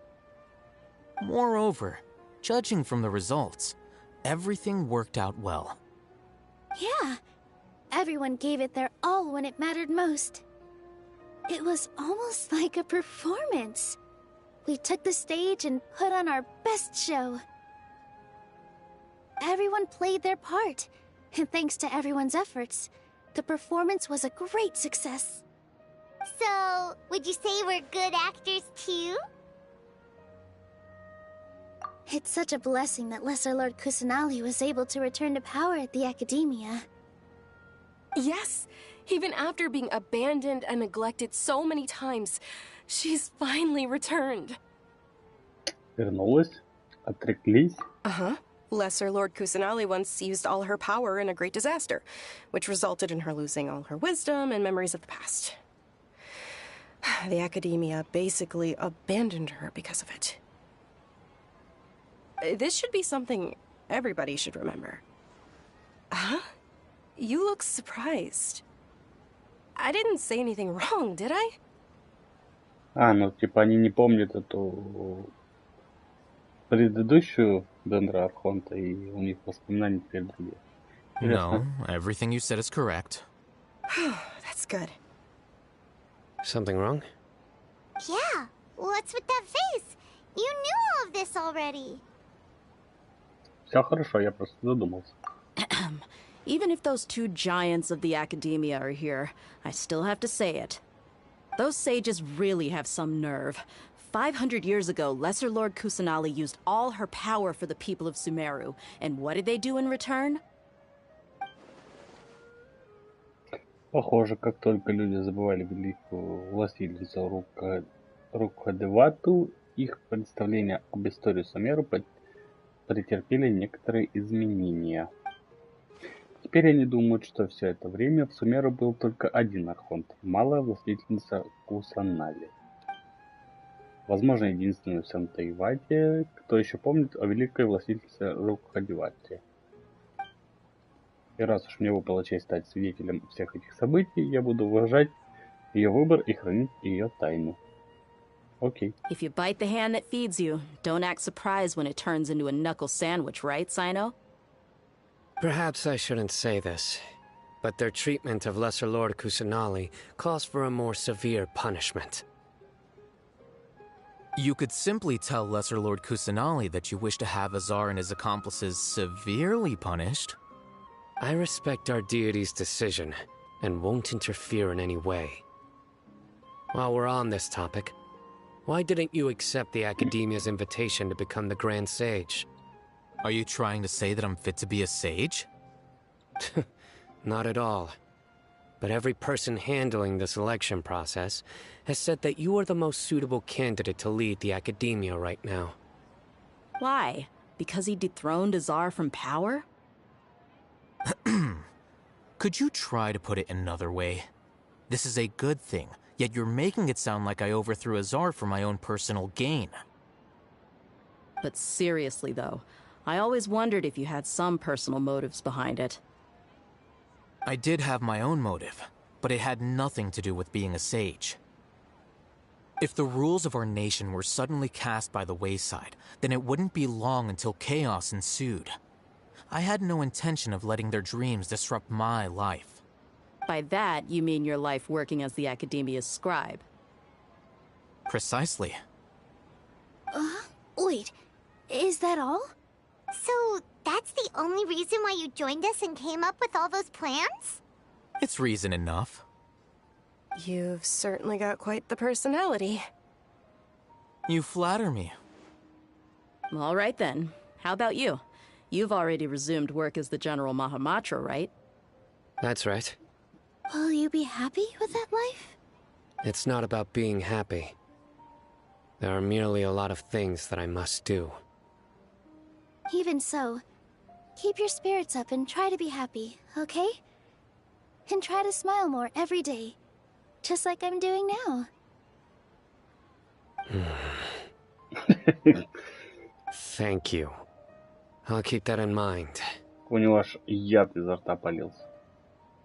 Moreover, judging from the results, everything worked out well. Yeah, everyone gave it their all when it mattered most. It was almost like a performance. We took the stage and put on our best show. Everyone played their part, and thanks to everyone's efforts, the performance was a great success. So, would you say we're good actors too? It's such a blessing that Lesser Lord Kusanali was able to return to power at the Academia. Yes, even after being abandoned and neglected so many times, she's finally returned. Вернулась, отреклись. Uh-huh. Lesser Lord Kusanali once used all her power in a great disaster, which resulted in her losing all her wisdom and memories of the past. The Academia basically abandoned her because of it. This should be something everybody should remember. Huh? You look surprised. I didn't say anything wrong, did I? А, ну типа они не помнят эту предыдущую Дендра Архонта, и у них воспоминания теперь другие. No, everything you said is correct. That's good. Something wrong? Yeah, what's with that face? You knew all of this already. Все хорошо, я просто задумался. Even if those two giants of the Academia are here, I still have to say it. Those sages really have some nerve. 500 years ago, Lesser Lord Kusanali used all her power for the people of Sumeru. And what did they do in return? Похоже, как только люди забывали великую властительницу Рукхадевату, их представления об истории Сумеру претерпели некоторые изменения. Теперь они думают, что все это время в Сумеру был только один Архонт, малая властительница Кусанави. Возможно, единственный в Сантаивате, кто еще помнит о великой властительнице Рукхадивате. И раз уж мне выпала честь стать свидетелем всех этих событий, я буду уважать ее выбор и хранить ее тайну. Окей. If you bite the hand that feeds you, don't act surprised when it turns into a knuckle sandwich, right, Sino? Perhaps I shouldn't say this, but their treatment of Lesser Lord Kusanali calls for a more severe punishment. You could simply tell Lesser Lord Kusanali that you wish to have Azar and his accomplices severely punished. I respect our deity's decision, and won't interfere in any way. While we're on this topic, why didn't you accept the Academia's invitation to become the Grand Sage? Are you trying to say that I'm fit to be a sage? Not at all. But every person handling the selection process has said that you are the most suitable candidate to lead the Academia right now. Why? Because he dethroned Azar from power? Could you try to put it another way? This is a good thing, yet you're making it sound like I overthrew Azar for my own personal gain. But seriously, though, I always wondered if you had some personal motives behind it. I did have my own motive, but it had nothing to do with being a sage. If the rules of our nation were suddenly cast by the wayside, then it wouldn't be long until chaos ensued. I had no intention of letting their dreams disrupt my life. By that, you mean your life working as the Academia's scribe. Precisely. Wait, is that all? So, that's the only reason why you joined us and came up with all those plans? It's reason enough. You've certainly got quite the personality. You flatter me. All right then. How about you? You've already resumed work as the General Mahamatra, right? That's right. Will you be happy with that life? It's not about being happy. There are merely a lot of things that I must do. Even so, keep your spirits up and try to be happy, okay? And try to smile more every day, just like I'm doing now. Thank you. I'll keep that in mind. У него аж яд изо рта полился.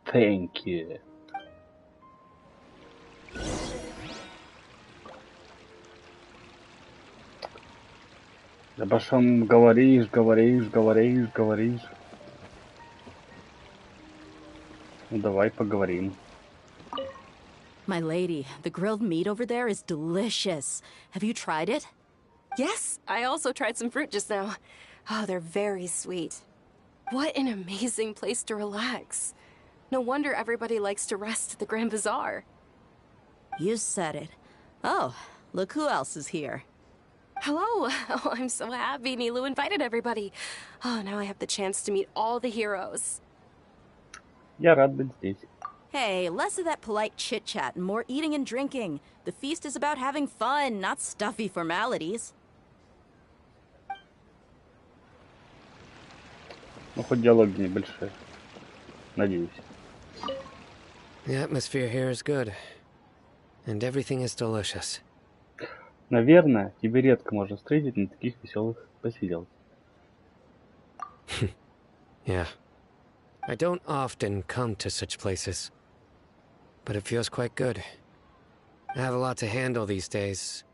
Thank you. Да пошел, говоришь. Ну давай поговорим. My lady, the grilled meat over there is delicious. Have you tried it? Yes, I also tried some fruit just now. Oh, they're very sweet. What an amazing place to relax. No wonder everybody likes to rest at the Grand Bazaar. You said it. Oh, look who else is here. Hello. Oh, I'm so happy Nilu invited everybody. Oh, now I have the chance to meet all the heroes. Я рад быть здесь. Hey, less of that polite chit-chat and more eating and drinking. The feast is about having fun, not stuffy formalities. Ну, хоть диалоги небольшие. Надеюсь. The atmosphere here is good. And everything is delicious. Наверное, тебе редко можно встретить на таких веселых посиделках. Yeah. I don't often come to such places. But it feels quite good. I have a lot to handle these days.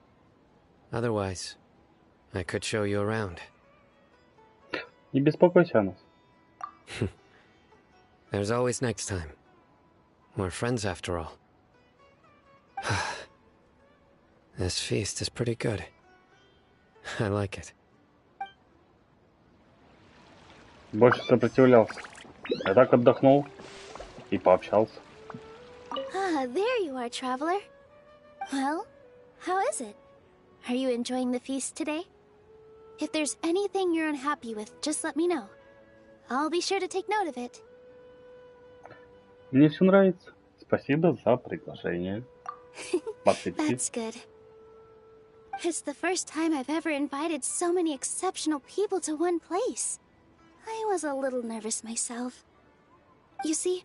Otherwise, I could show you around. Не беспокойся о нас. There's always next time. We're friends after all. This feast is pretty good. I like it. Больше сопротивлялся. Я так отдохнул и пообщался. Ah, there you are, traveler. Well, how is it? Are you enjoying the feast today? If there's anything you're unhappy with, just let me know. I'll be sure to take note of it. Мне все нравится. Спасибо за приглашение. That's good. It's the first time I've ever invited so many exceptional people to one place. I was a little nervous myself. You see,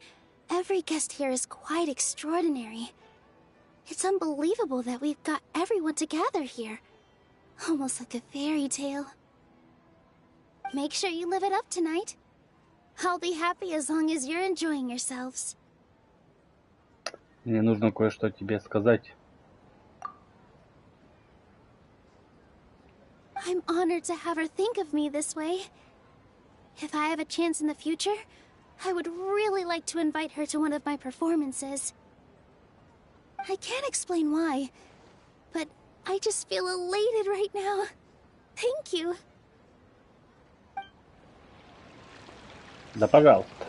every guest here is quite extraordinary. It's unbelievable that we've got everyone together here. Almost like a fairy tale. Make sure you live it up tonight. I'll be happy as long as you're enjoying yourselves. Мне нужно кое-что тебе сказать. I'm honored to have her think of me this way. If I have a chance in the future, I would really like to invite her to one of my performances. I can't explain why, but I just feel elated right now. Thank you. Да пожалуйста.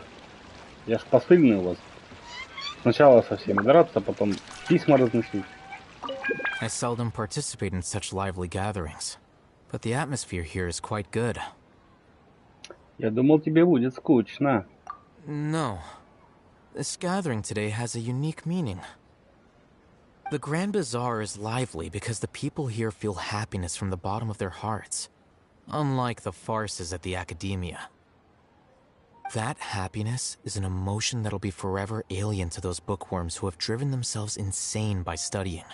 Я ж посыльный у вас. Сначала со всеми драться, потом письма разносить. I seldom participate in such lively gatherings, but the atmosphere here is quite good. Я думал, тебе будет скучно. No. This gathering today has a unique meaning. The Grand Bazaar is lively because the people here feel happiness from the bottom of their hearts, unlike the farces at the Academia. That happiness is an emotion that'll be forever alien to those bookworms who have driven themselves insane by studying.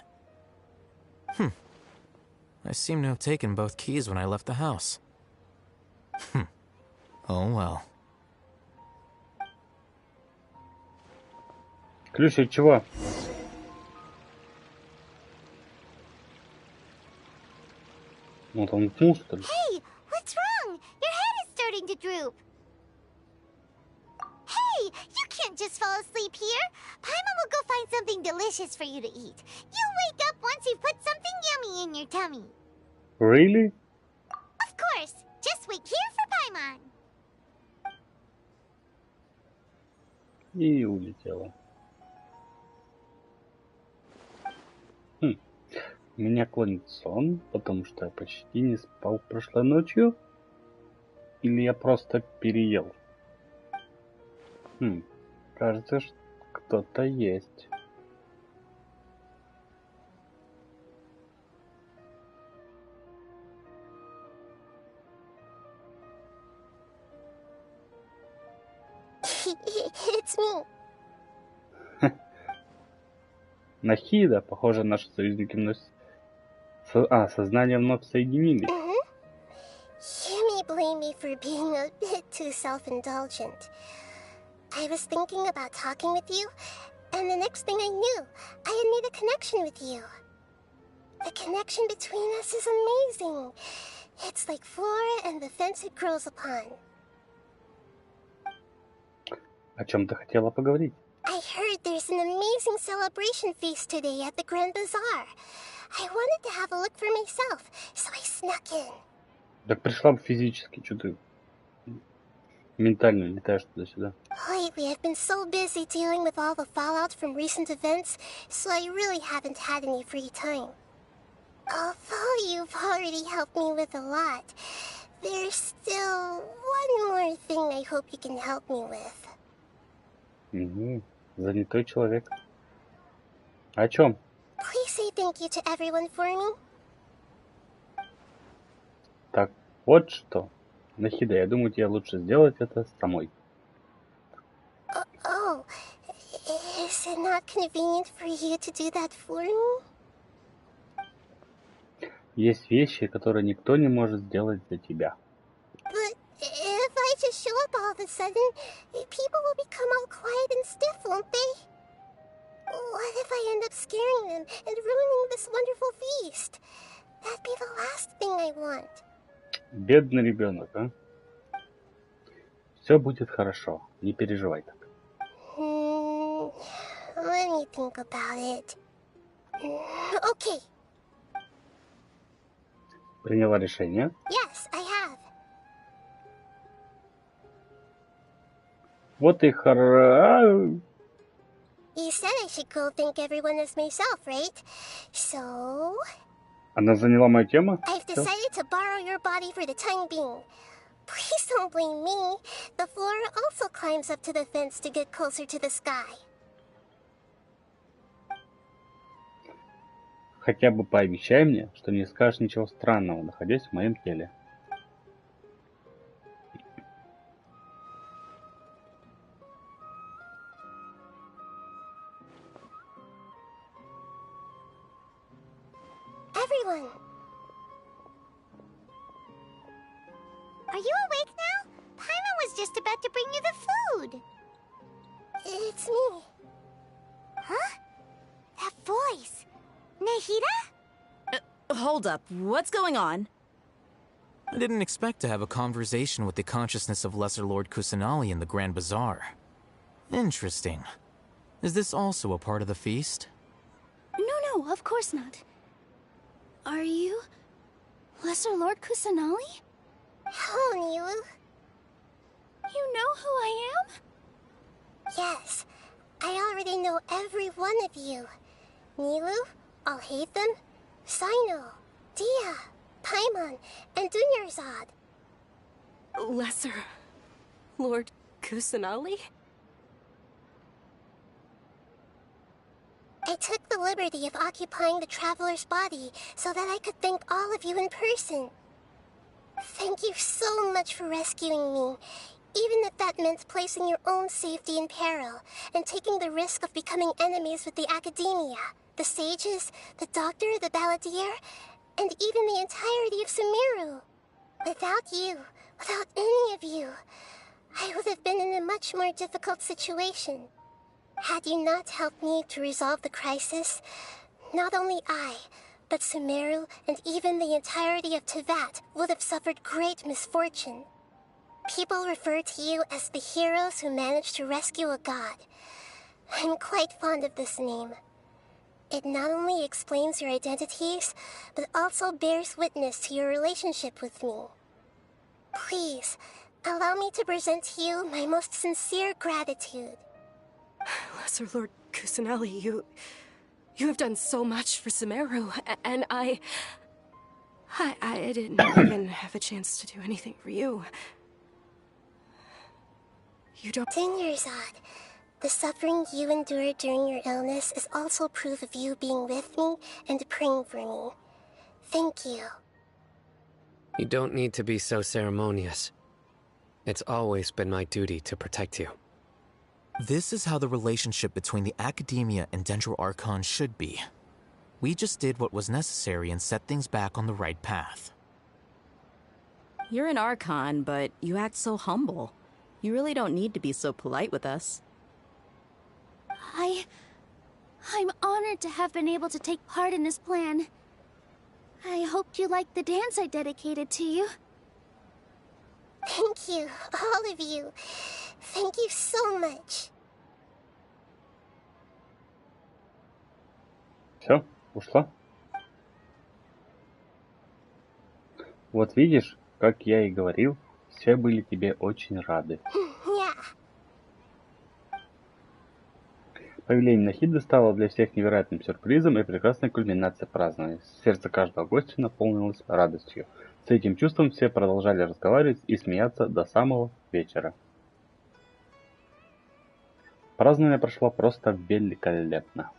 I seem to have taken both keys when I left the house. Oh well. Ключ от чего? Вот он уткнул, что ли? Hey, what's wrong? Your head is starting to droop. Hey, you can't just fall asleep here. Paimon will go find something delicious for you to eat. You'll wake up once you've put something yummy in your tummy. Really? Of course. Just wait here for Paimon. И улетела. Меня клонит сон, потому что я почти не спал прошлой ночью. Или я просто переел? Кажется, что кто-то есть. It's me. Нахида, похоже, наши союзники вновь... сознания вновь соединились. You may blame me for being a bit too self-indulgent. I was thinking about talking with you, and the next thing I knew, I had made a connection with you. The connection between us is amazing. It's like flora and the fence it grows upon. О чем ты хотела поговорить? I heard there's an amazing celebration feast today at the Grand Bazaar. I wanted to have a look for myself, so I snuck in. Так пришла бы физически, что ты ментально летаешь туда-сюда. Lately, I've been so busy dealing with all the fallout from recent events, so I really haven't had any free time. Although you've already helped me with a lot, there's still one more thing I hope you can help me with. Занятой человек. О чем? Please say thank you to everyone for me. Так, вот что. Нахида, я думаю, тебе лучше сделать это самой. Oh, is it not convenient for you to do that for me? Есть вещи, которые никто не может сделать за тебя. But if I just show up all of a sudden, people will become all quiet and stiff, won't they? What if I end up scaring them and ruining this wonderful feast? That'd be the last thing I want. Бедный ребенок, а? Все будет хорошо, не переживай так. Let me think about it. Okay. Приняла решение? Yes, I have. Вот и You said I should go thank everyone as myself, right? So... Она заняла мою тему? I've decided to borrow your body for the time being. Please don't blame me. The flora also climbs up to the fence to get closer to the sky. Хотя бы пообещай мне, что не скажешь ничего странного, находясь в моем теле. Everyone! Are you awake now? Paimon was just about to bring you the food. It's me. Huh? That voice. Nahida? Hold up. What's going on? I didn't expect to have a conversation with the consciousness of Lesser Lord Kusanali in the Grand Bazaar. Interesting. Is this also a part of the feast? No, of course not. Are you Lesser Lord Kusanali? Hello, Nilu. You know who I am? Yes, I already know every one of you. Nilu, Alhaitham, Sino, Dia, Paimon, and Dunyarzad. Lesser Lord Kusanali? I took the liberty of occupying the traveler's body so that I could thank all of you in person. Thank you so much for rescuing me, even if that meant placing your own safety in peril and taking the risk of becoming enemies with the academia, the sages, the doctor, the balladeer, and even the entirety of Sumeru. Without you, without any of you, I would have been in a much more difficult situation. Had you not helped me to resolve the crisis, not only I, but Sumeru and even the entirety of Tevat would have suffered great misfortune. People refer to you as the heroes who managed to rescue a god. I'm quite fond of this name. It not only explains your identities, but also bears witness to your relationship with me. Please, allow me to present to you my most sincere gratitude. Lesser Lord Kusanali, you have done so much for Sumeru, and I didn't even have a chance to do anything for you. You don't... Dunyarzad, the suffering you endured during your illness is also proof of you being with me and praying for me. Thank you. You don't need to be so ceremonious. It's always been my duty to protect you. This is how the relationship between the Academia and Dendro Archon should be. We just did what was necessary and set things back on the right path. You're an Archon, but you act so humble. You really don't need to be so polite with us. I'm honored to have been able to take part in this plan. I hoped you liked the dance I dedicated to you. Thank you, all of you. Thank you so much. Все, ушла. Вот видишь, как я и говорил, все были тебе очень рады. Появление Нахиды стало для всех невероятным сюрпризом и прекрасной кульминацией празднования. Сердце каждого гостя наполнилось радостью. С этим чувством все продолжали разговаривать и смеяться до самого вечера. Празднование прошло просто великолепно.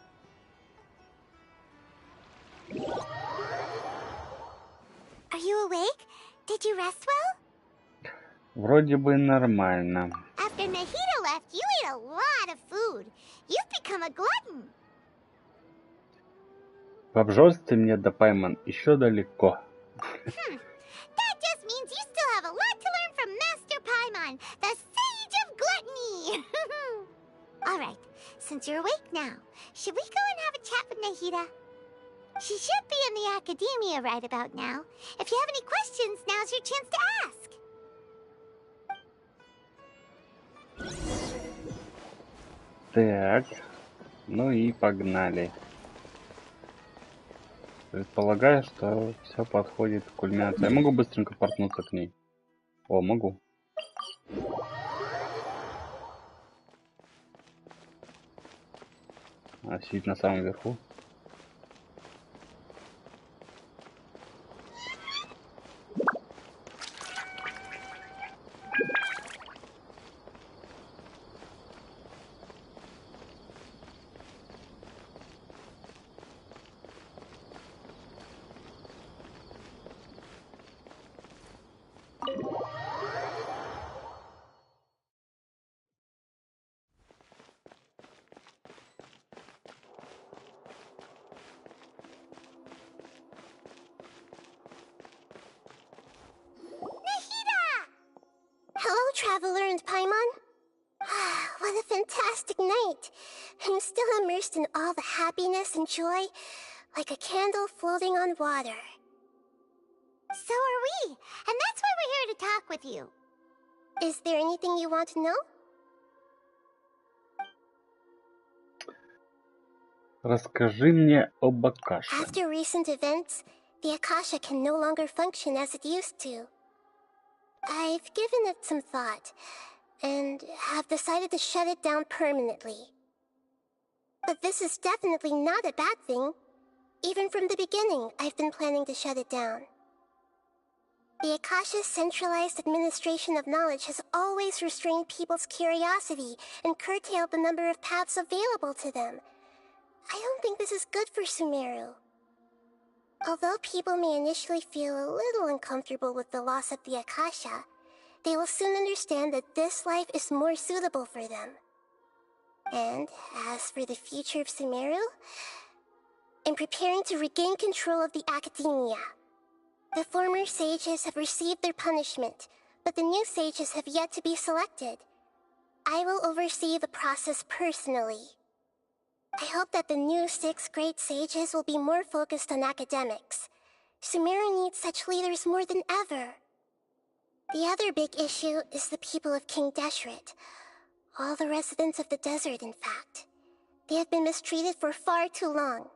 Are you awake? Did you rest well? Вроде бы нормально. After Nahida left, you ate a lot of food. You've become a glutton. В обжорстве мне до Паймон еще далеко. That just means you still have a lot to learn from Master Paimon, the Sage of Gluttony. Alright, since you're awake now, should we go and have a chat with Nahida? She should be in the Academia right about now. If you have any questions, now's your chance to ask. Так, ну и погнали. Предполагаю, что все подходит к кульминации. Я могу быстренько портнуться к ней? О, могу. Она сидит на самом верху. still immersed in all the happiness and joy, like a candle floating on water. So are we, and that's why we're here to talk with you. Is there anything you want to know? Расскажи мне об Акаше. After recent events, the Akasha can no longer function as it used to. I've given it some thought, and have decided to shut it down permanently. But this is definitely not a bad thing. Even from the beginning, I've been planning to shut it down. The Akasha's centralized administration of knowledge has always restrained people's curiosity and curtailed the number of paths available to them. I don't think this is good for Sumeru. Although people may initially feel a little uncomfortable with the loss of the Akasha, they will soon understand that this life is more suitable for them. And as for the future of Sumeru, I'm preparing to regain control of the academia. The former sages have received their punishment, but the new sages have yet to be selected. I will oversee the process personally. I hope that the new 6 great sages will be more focused on academics. Sumeru needs such leaders more than ever. The other big issue is the people of King Deshret. All the residents of the desert, in fact. They have been mistreated for far too long.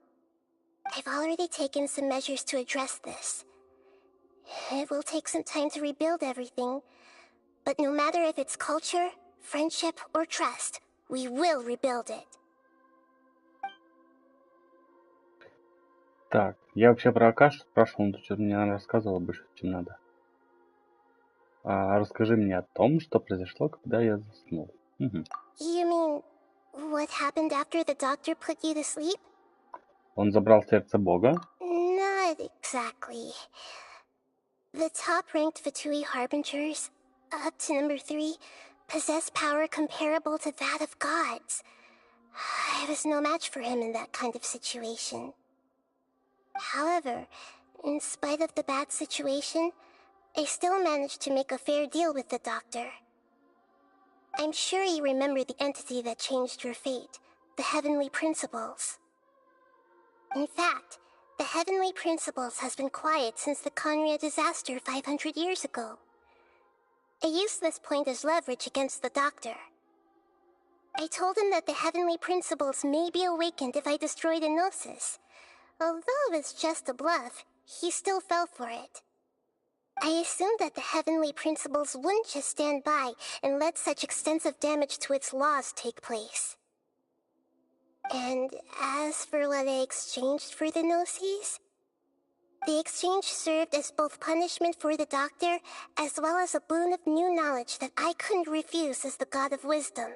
I've already taken some measures to address this. It will take some time to rebuild everything, but no matter if it's culture, friendship, or trust, we will rebuild it. Так, я вообще про Акашу спрашивал, но ты что-то мне рассказывала больше, чем надо. Расскажи мне о том, что произошло, когда я заснул. Угу. You mean, what happened after the doctor put you to sleep? Он забрал сердце Бога. Not exactly. The top-ranked Fatui Harbingers, up to number 3, possess power comparable to that of gods. I was no match for him in that kind of situation. However, in spite of the bad situation, I still managed to make a fair deal with the doctor. I'm sure you remember the entity that changed your fate, the Heavenly Principles. In fact, the Heavenly Principles has been quiet since the Conria disaster 500 years ago. I used this point as leverage against the doctor. I told him that the Heavenly Principles may be awakened if I destroy the Gnosis. Although it's just a bluff, he still fell for it. I assumed that the Heavenly Principles wouldn't just stand by and let such extensive damage to its laws take place. And as for what I exchanged for the Gnosis, the exchange served as both punishment for the doctor as well as a boon of new knowledge that I couldn't refuse as the God of Wisdom.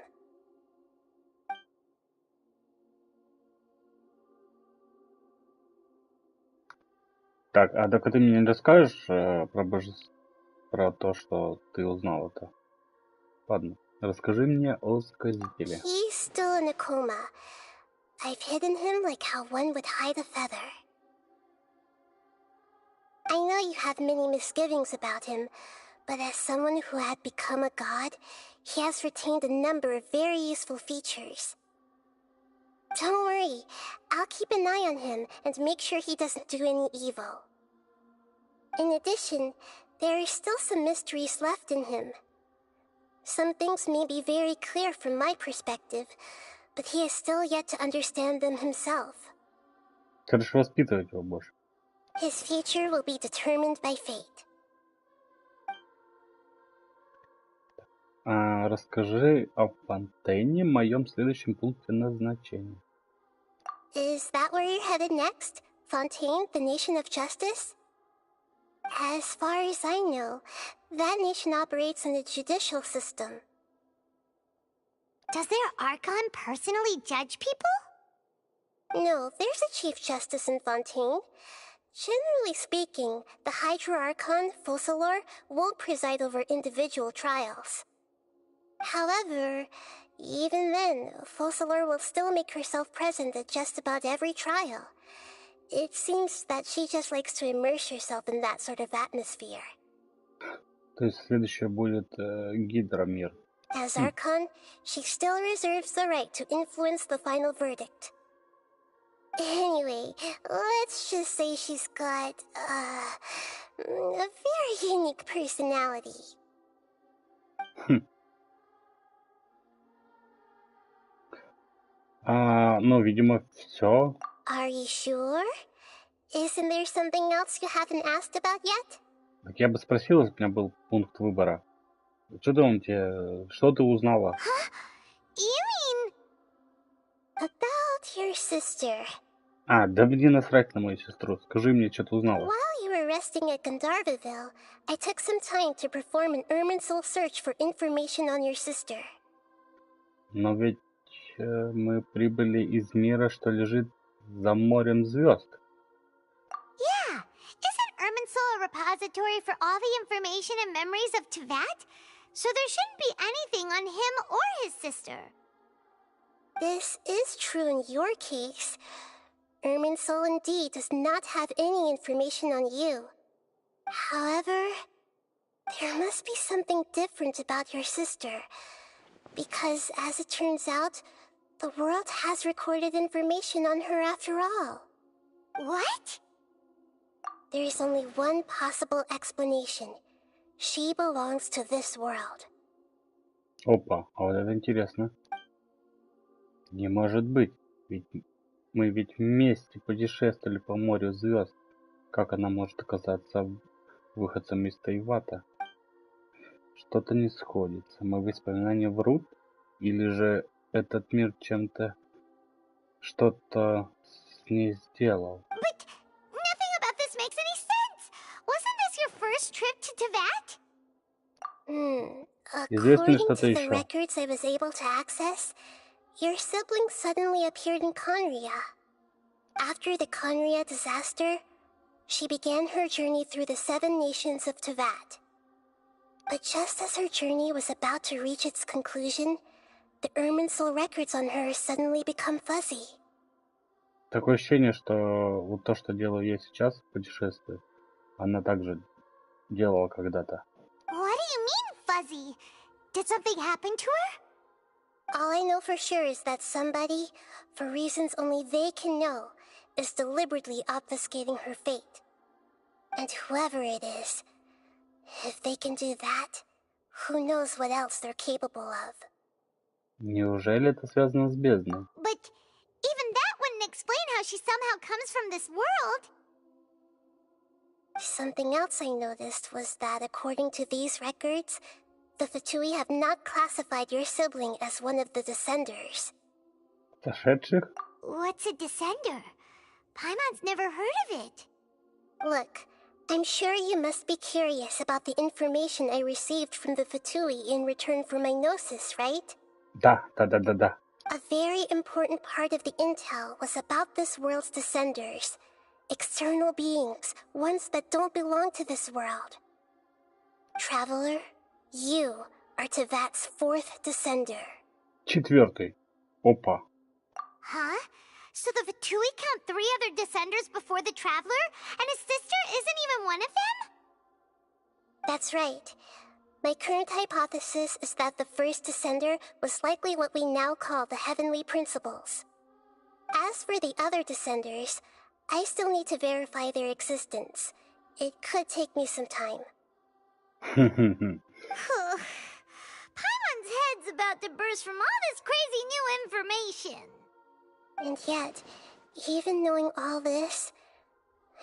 Так, так ты мне не расскажешь про то, что ты узнал это? Ладно, расскажи мне о сказителе. He's still in a coma. I've hidden him like how one would hide a feather. I know you have many misgivings about him, but as someone who had become a god, he has retained a number of very useful features. Don't worry, I'll keep an eye on him and make sure he doesn't do any evil. In addition, there are still some mysteries left in him. Some things may be very clear from my perspective, but he is still yet to understand them himself. Хорошо воспитывать его больше. His future will be determined by fate. Расскажи о Фонтейне, моем следующем пункте назначения. Is that where you're headed next? Fontaine, the nation of justice? As far as I know, that nation operates in a judicial system. Does their Archon personally judge people? No, there's a Chief Justice in Fontaine. Generally speaking, the Hydra Archon, Fossilor, won't preside over individual trials. However, even then, Fossilor will still make herself present at just about every trial. It seems that she just likes to immerse herself in that sort of atmosphere. То есть следующее будет Гидромир. As Archon, she still reserves the right to influence the final verdict. Anyway, let's just say she's got, a very unique personality. Ну, видимо, все. Are you sure? Isn't there something else you haven't asked about yet? Так я бы спросил, если бы у меня был пункт выбора. Что думаете, что ты узнала? Huh? You mean... about your sister. Да мне насрать на мою сестру. Скажи мне, что ты узнала. While you were resting at Gandharvaville, I took some time to perform an Irminsul search for information on your sister. Но ведь мы прибыли из мира, что лежит за морем звезд. Yeah, isn't Irminsul a repository for all the information and memories of Teyvat? So there shouldn't be anything on him or his sister. This is true in your case. Irminsul indeed does not have any information on you. However, there must be something different about your sister. Because, as it turns out, the world has recorded information on her after all. What? There is only one possible explanation. She belongs to this world. Опа, а вот это интересно. Не может быть. Мы ведь вместе путешествовали по морю звезд. Как она может оказаться выходцем из Тейвата? Что-то не сходится. Мои воспоминания врут? Или же этот мир чем-то... что-то с ней сделал? But nothing about this makes any sense! Wasn't this your first trip to Teyvat? Известно According что-то to the еще. records I was able to access, your sibling suddenly appeared in Conria. After the Conria disaster, she began her journey through the 7 nations of Teyvat. But just as her journey was about to reach its conclusion, the Irminsul records on her suddenly become fuzzy. Такое ощущение, что вот то, что делаю я сейчас, путешествие, она также делала когда-то. What do you mean, fuzzy? Did something happen to her? All I know for sure is that somebody, for reasons only they can know, is deliberately obfuscating her fate. And whoever it is, if they can do that, who knows what else they're capable of. Неужели это связано с бездной? But even that wouldn't explain how she somehow comes from this world. Something else I noticed was that according to these records, the Fatui have not classified your sibling as one of the Descenders. Сошедших? What's a Descender? Paimon's never heard of it. Look, I'm sure you must be curious about the information I received from the Fatui in return for my gnosis, right? Да. A very important part of the intel was about this world's Descenders. External beings, ones that don't belong to this world. Traveler, you are Teyvat's 4th Descender. 4. Опа. Huh? So the Fatui count 3 other Descenders before the Traveler, and his sister isn't even one of them? That's right. My current hypothesis is that the first Descender was likely what we now call the Heavenly Principles. As for the other Descenders, I still need to verify their existence. It could take me some time. Paimon's head's about to burst from all this crazy new information. And yet, even knowing all this,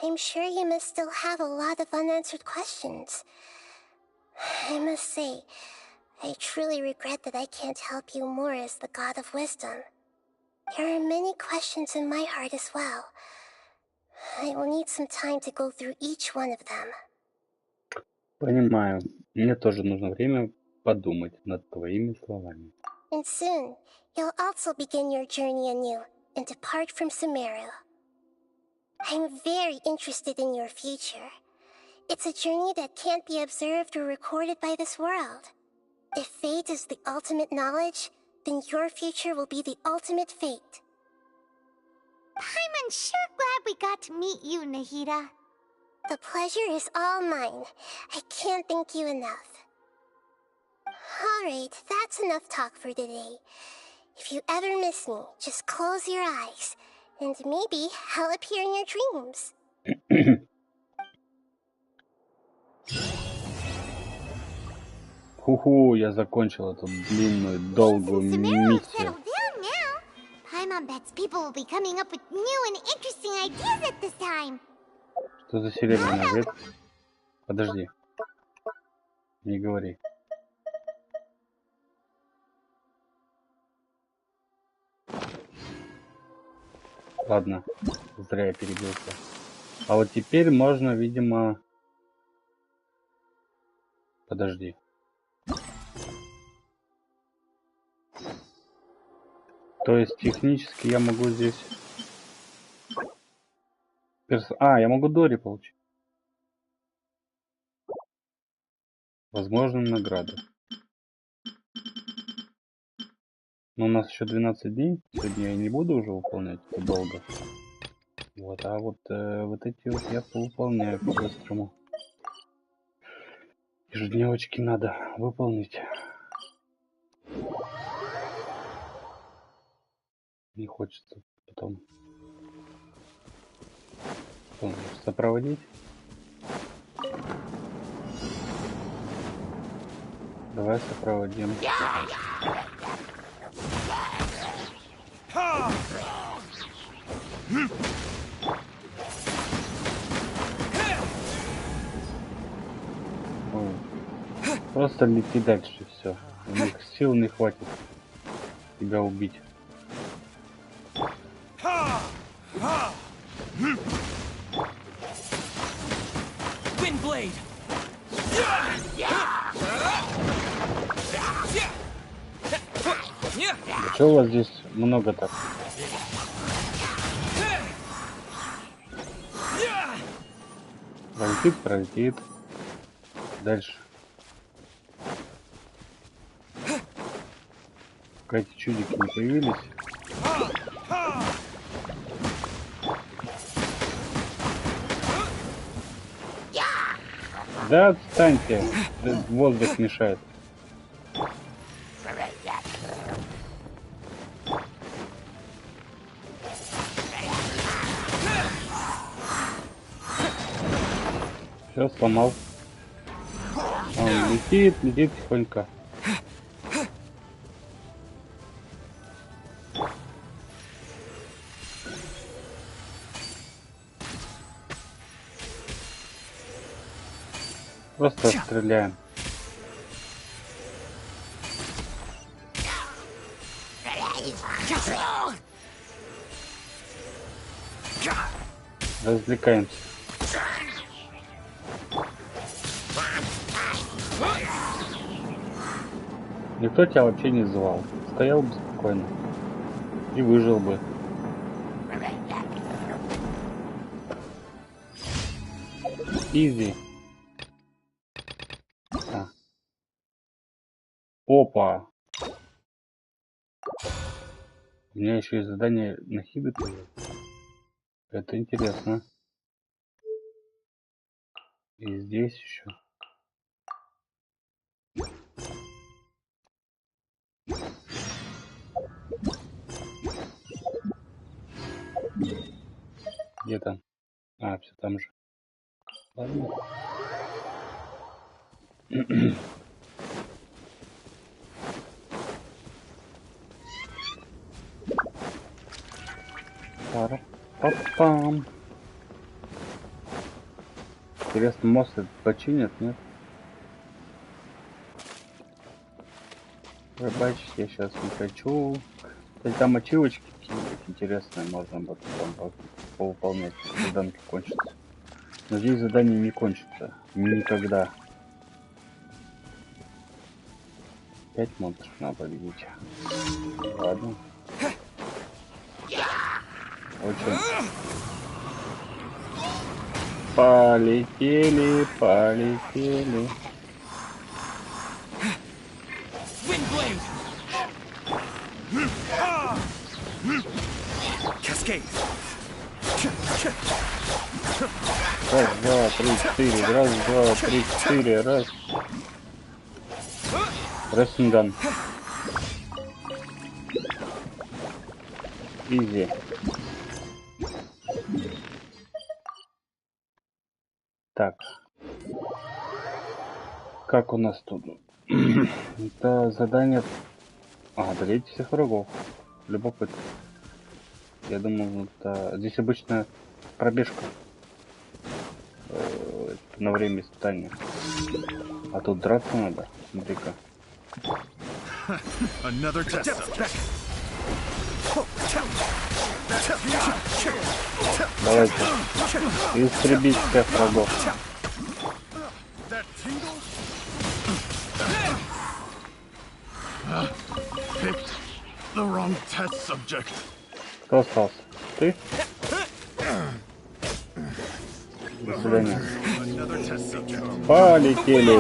I'm sure you must still have a lot of unanswered questions. I must say, I truly regret that I can't help you more as the God of Wisdom. There are many questions in my heart as well. I will need some time to go through each one of them. Понимаю. Мне тоже нужно время подумать над твоими словами. And soon, you'll also begin your journey anew and depart from Sumeru. I'm very interested in your future. It's a journey that can't be observed or recorded by this world. If fate is the ultimate knowledge, then your future will be the ultimate fate. I'm sure glad we got to meet you, Nahida. The pleasure is all mine. I can't thank you enough. Alright, that's enough talk for today. If you ever miss me, just close your eyes, and maybe I'll appear in your dreams. Ху-ху, я закончил эту длинную, долгую миссию. Paimon bets people will be coming up with new and interesting ideas at this time. Что за серебряная ветвь? Подожди. Не говори. Ладно, зря я перебился. А вот теперь можно, видимо... Подожди. То есть технически я могу здесь... я могу Дори получить. Возможно, награды. Но у нас еще 12 дней. Сегодня я не буду уже выполнять это долго. Вот, а вот эти вот я выполняю по-быстрому. Ежедневочки надо выполнить. Не хочется потом сопроводить. Давай сопроводим. Просто лети дальше, все. У них сил не хватит тебя убить. Чего у вас здесь много так? Пролетит. Дальше. Пока эти чудики не появились. Да отстаньте, воздух мешает. Все, сломал. Он летит тихонько. Просто стреляем. Развлекаемся. Никто тебя вообще не звал. Стоял бы спокойно. И выжил бы. Изи. Опа. У меня еще есть задание на хиды появилось. Это интересно. И здесь еще. Где там? Все там же. Ладно. Пам. Интересно, мост этот починят, нет? Рыбачить я сейчас не хочу. Кстати, там ачивочки какие-нибудь интересные, можно бы там повыполнять, заданки кончатся. Но здесь задание не кончится. Никогда. 5 монстров надо победить. Ладно. Очень. Полетели. Раз, два, три, четыре. Раз. Рессинган. Изи. Так. Как у нас тут? Это задание... одолеть всех врагов. Любопытно. Я думал, это... Здесь обычная пробежка. На время испытания. А тут драться надо. Смотри-ка. Давайте. Истребить всех врагов. Кто остался? Ты? До свидания. Полетели.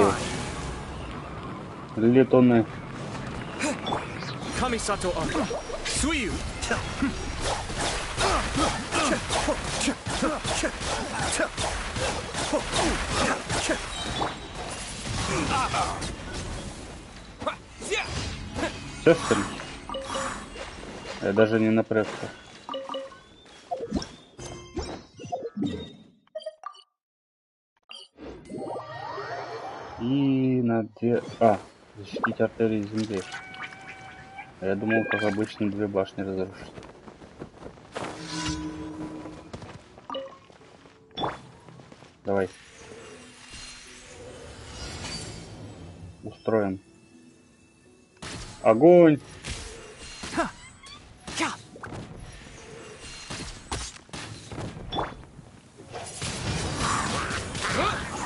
Летуны. Все, что ли? Я даже не напрягся. И защитить артерии земли. А я думал, как обычно, 2 башни разрушить. Давай. Устроим. Огонь!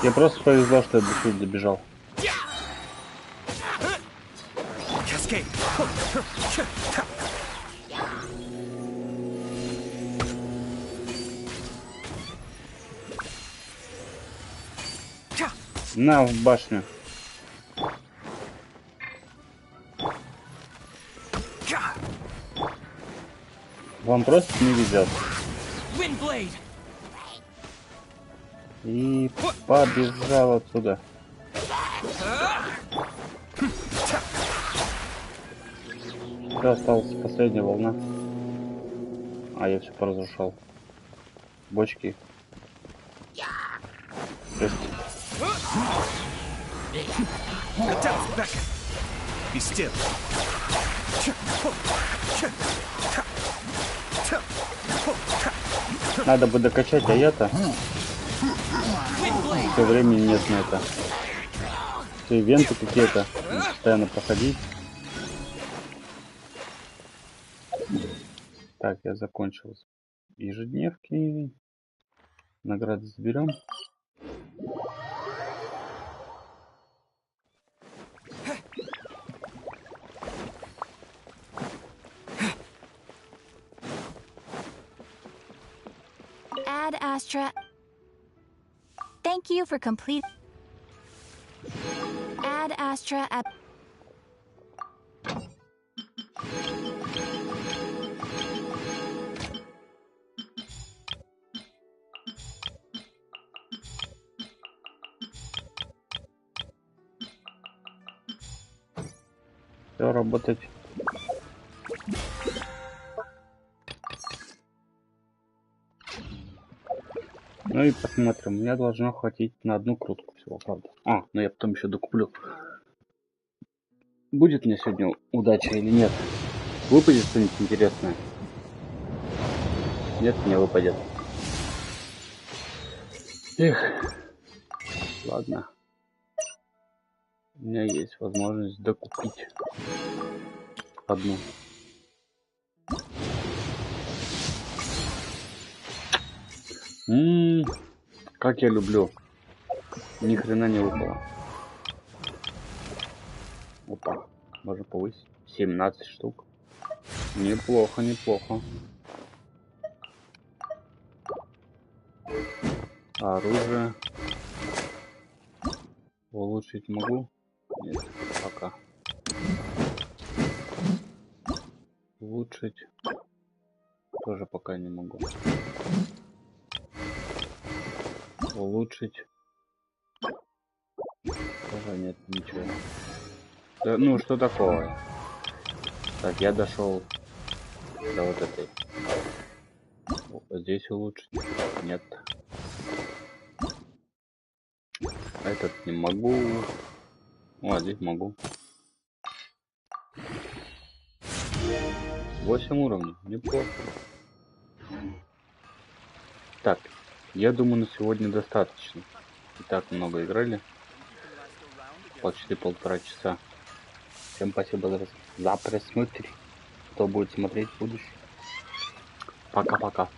Мне просто повезло, что я до сюда добежал. На, в башню. Вам просто не везет. И побежал отсюда. Все, осталась последняя волна. А, я все поразрушал. Бочки. Надо бы докачать, а я-то все времени нет на это. Все ивенты какие-то постоянно проходить. Так, я закончил ежедневки. Награды заберем. Ad Astra. Thank you for complete. Ad Astra. Все работать. Ну и посмотрим. Мне должно хватить на 1 крутку всего, правда. Ну я потом еще докуплю. Будет мне сегодня удача или нет? Выпадет что-нибудь интересное? Нет, не выпадет. Эх. Ладно. У меня есть возможность докупить 1. Как я люблю. Ни хрена не выпало. Опа. Можно повысить. 17 штук. Неплохо, неплохо. Оружие. Улучшить могу? Нет, пока. Улучшить. Тоже пока не могу. Улучшить. Тоже нет ничего. Ну, что такое? Так, я дошел до вот этой. Здесь улучшить? Нет. Этот не могу. О, здесь могу. 8 уровней. Неплохо. Так, я думаю, на сегодня достаточно. И так много играли. Почти 1,5 часа. Всем спасибо за просмотр. Кто будет смотреть, будешь. Пока-пока.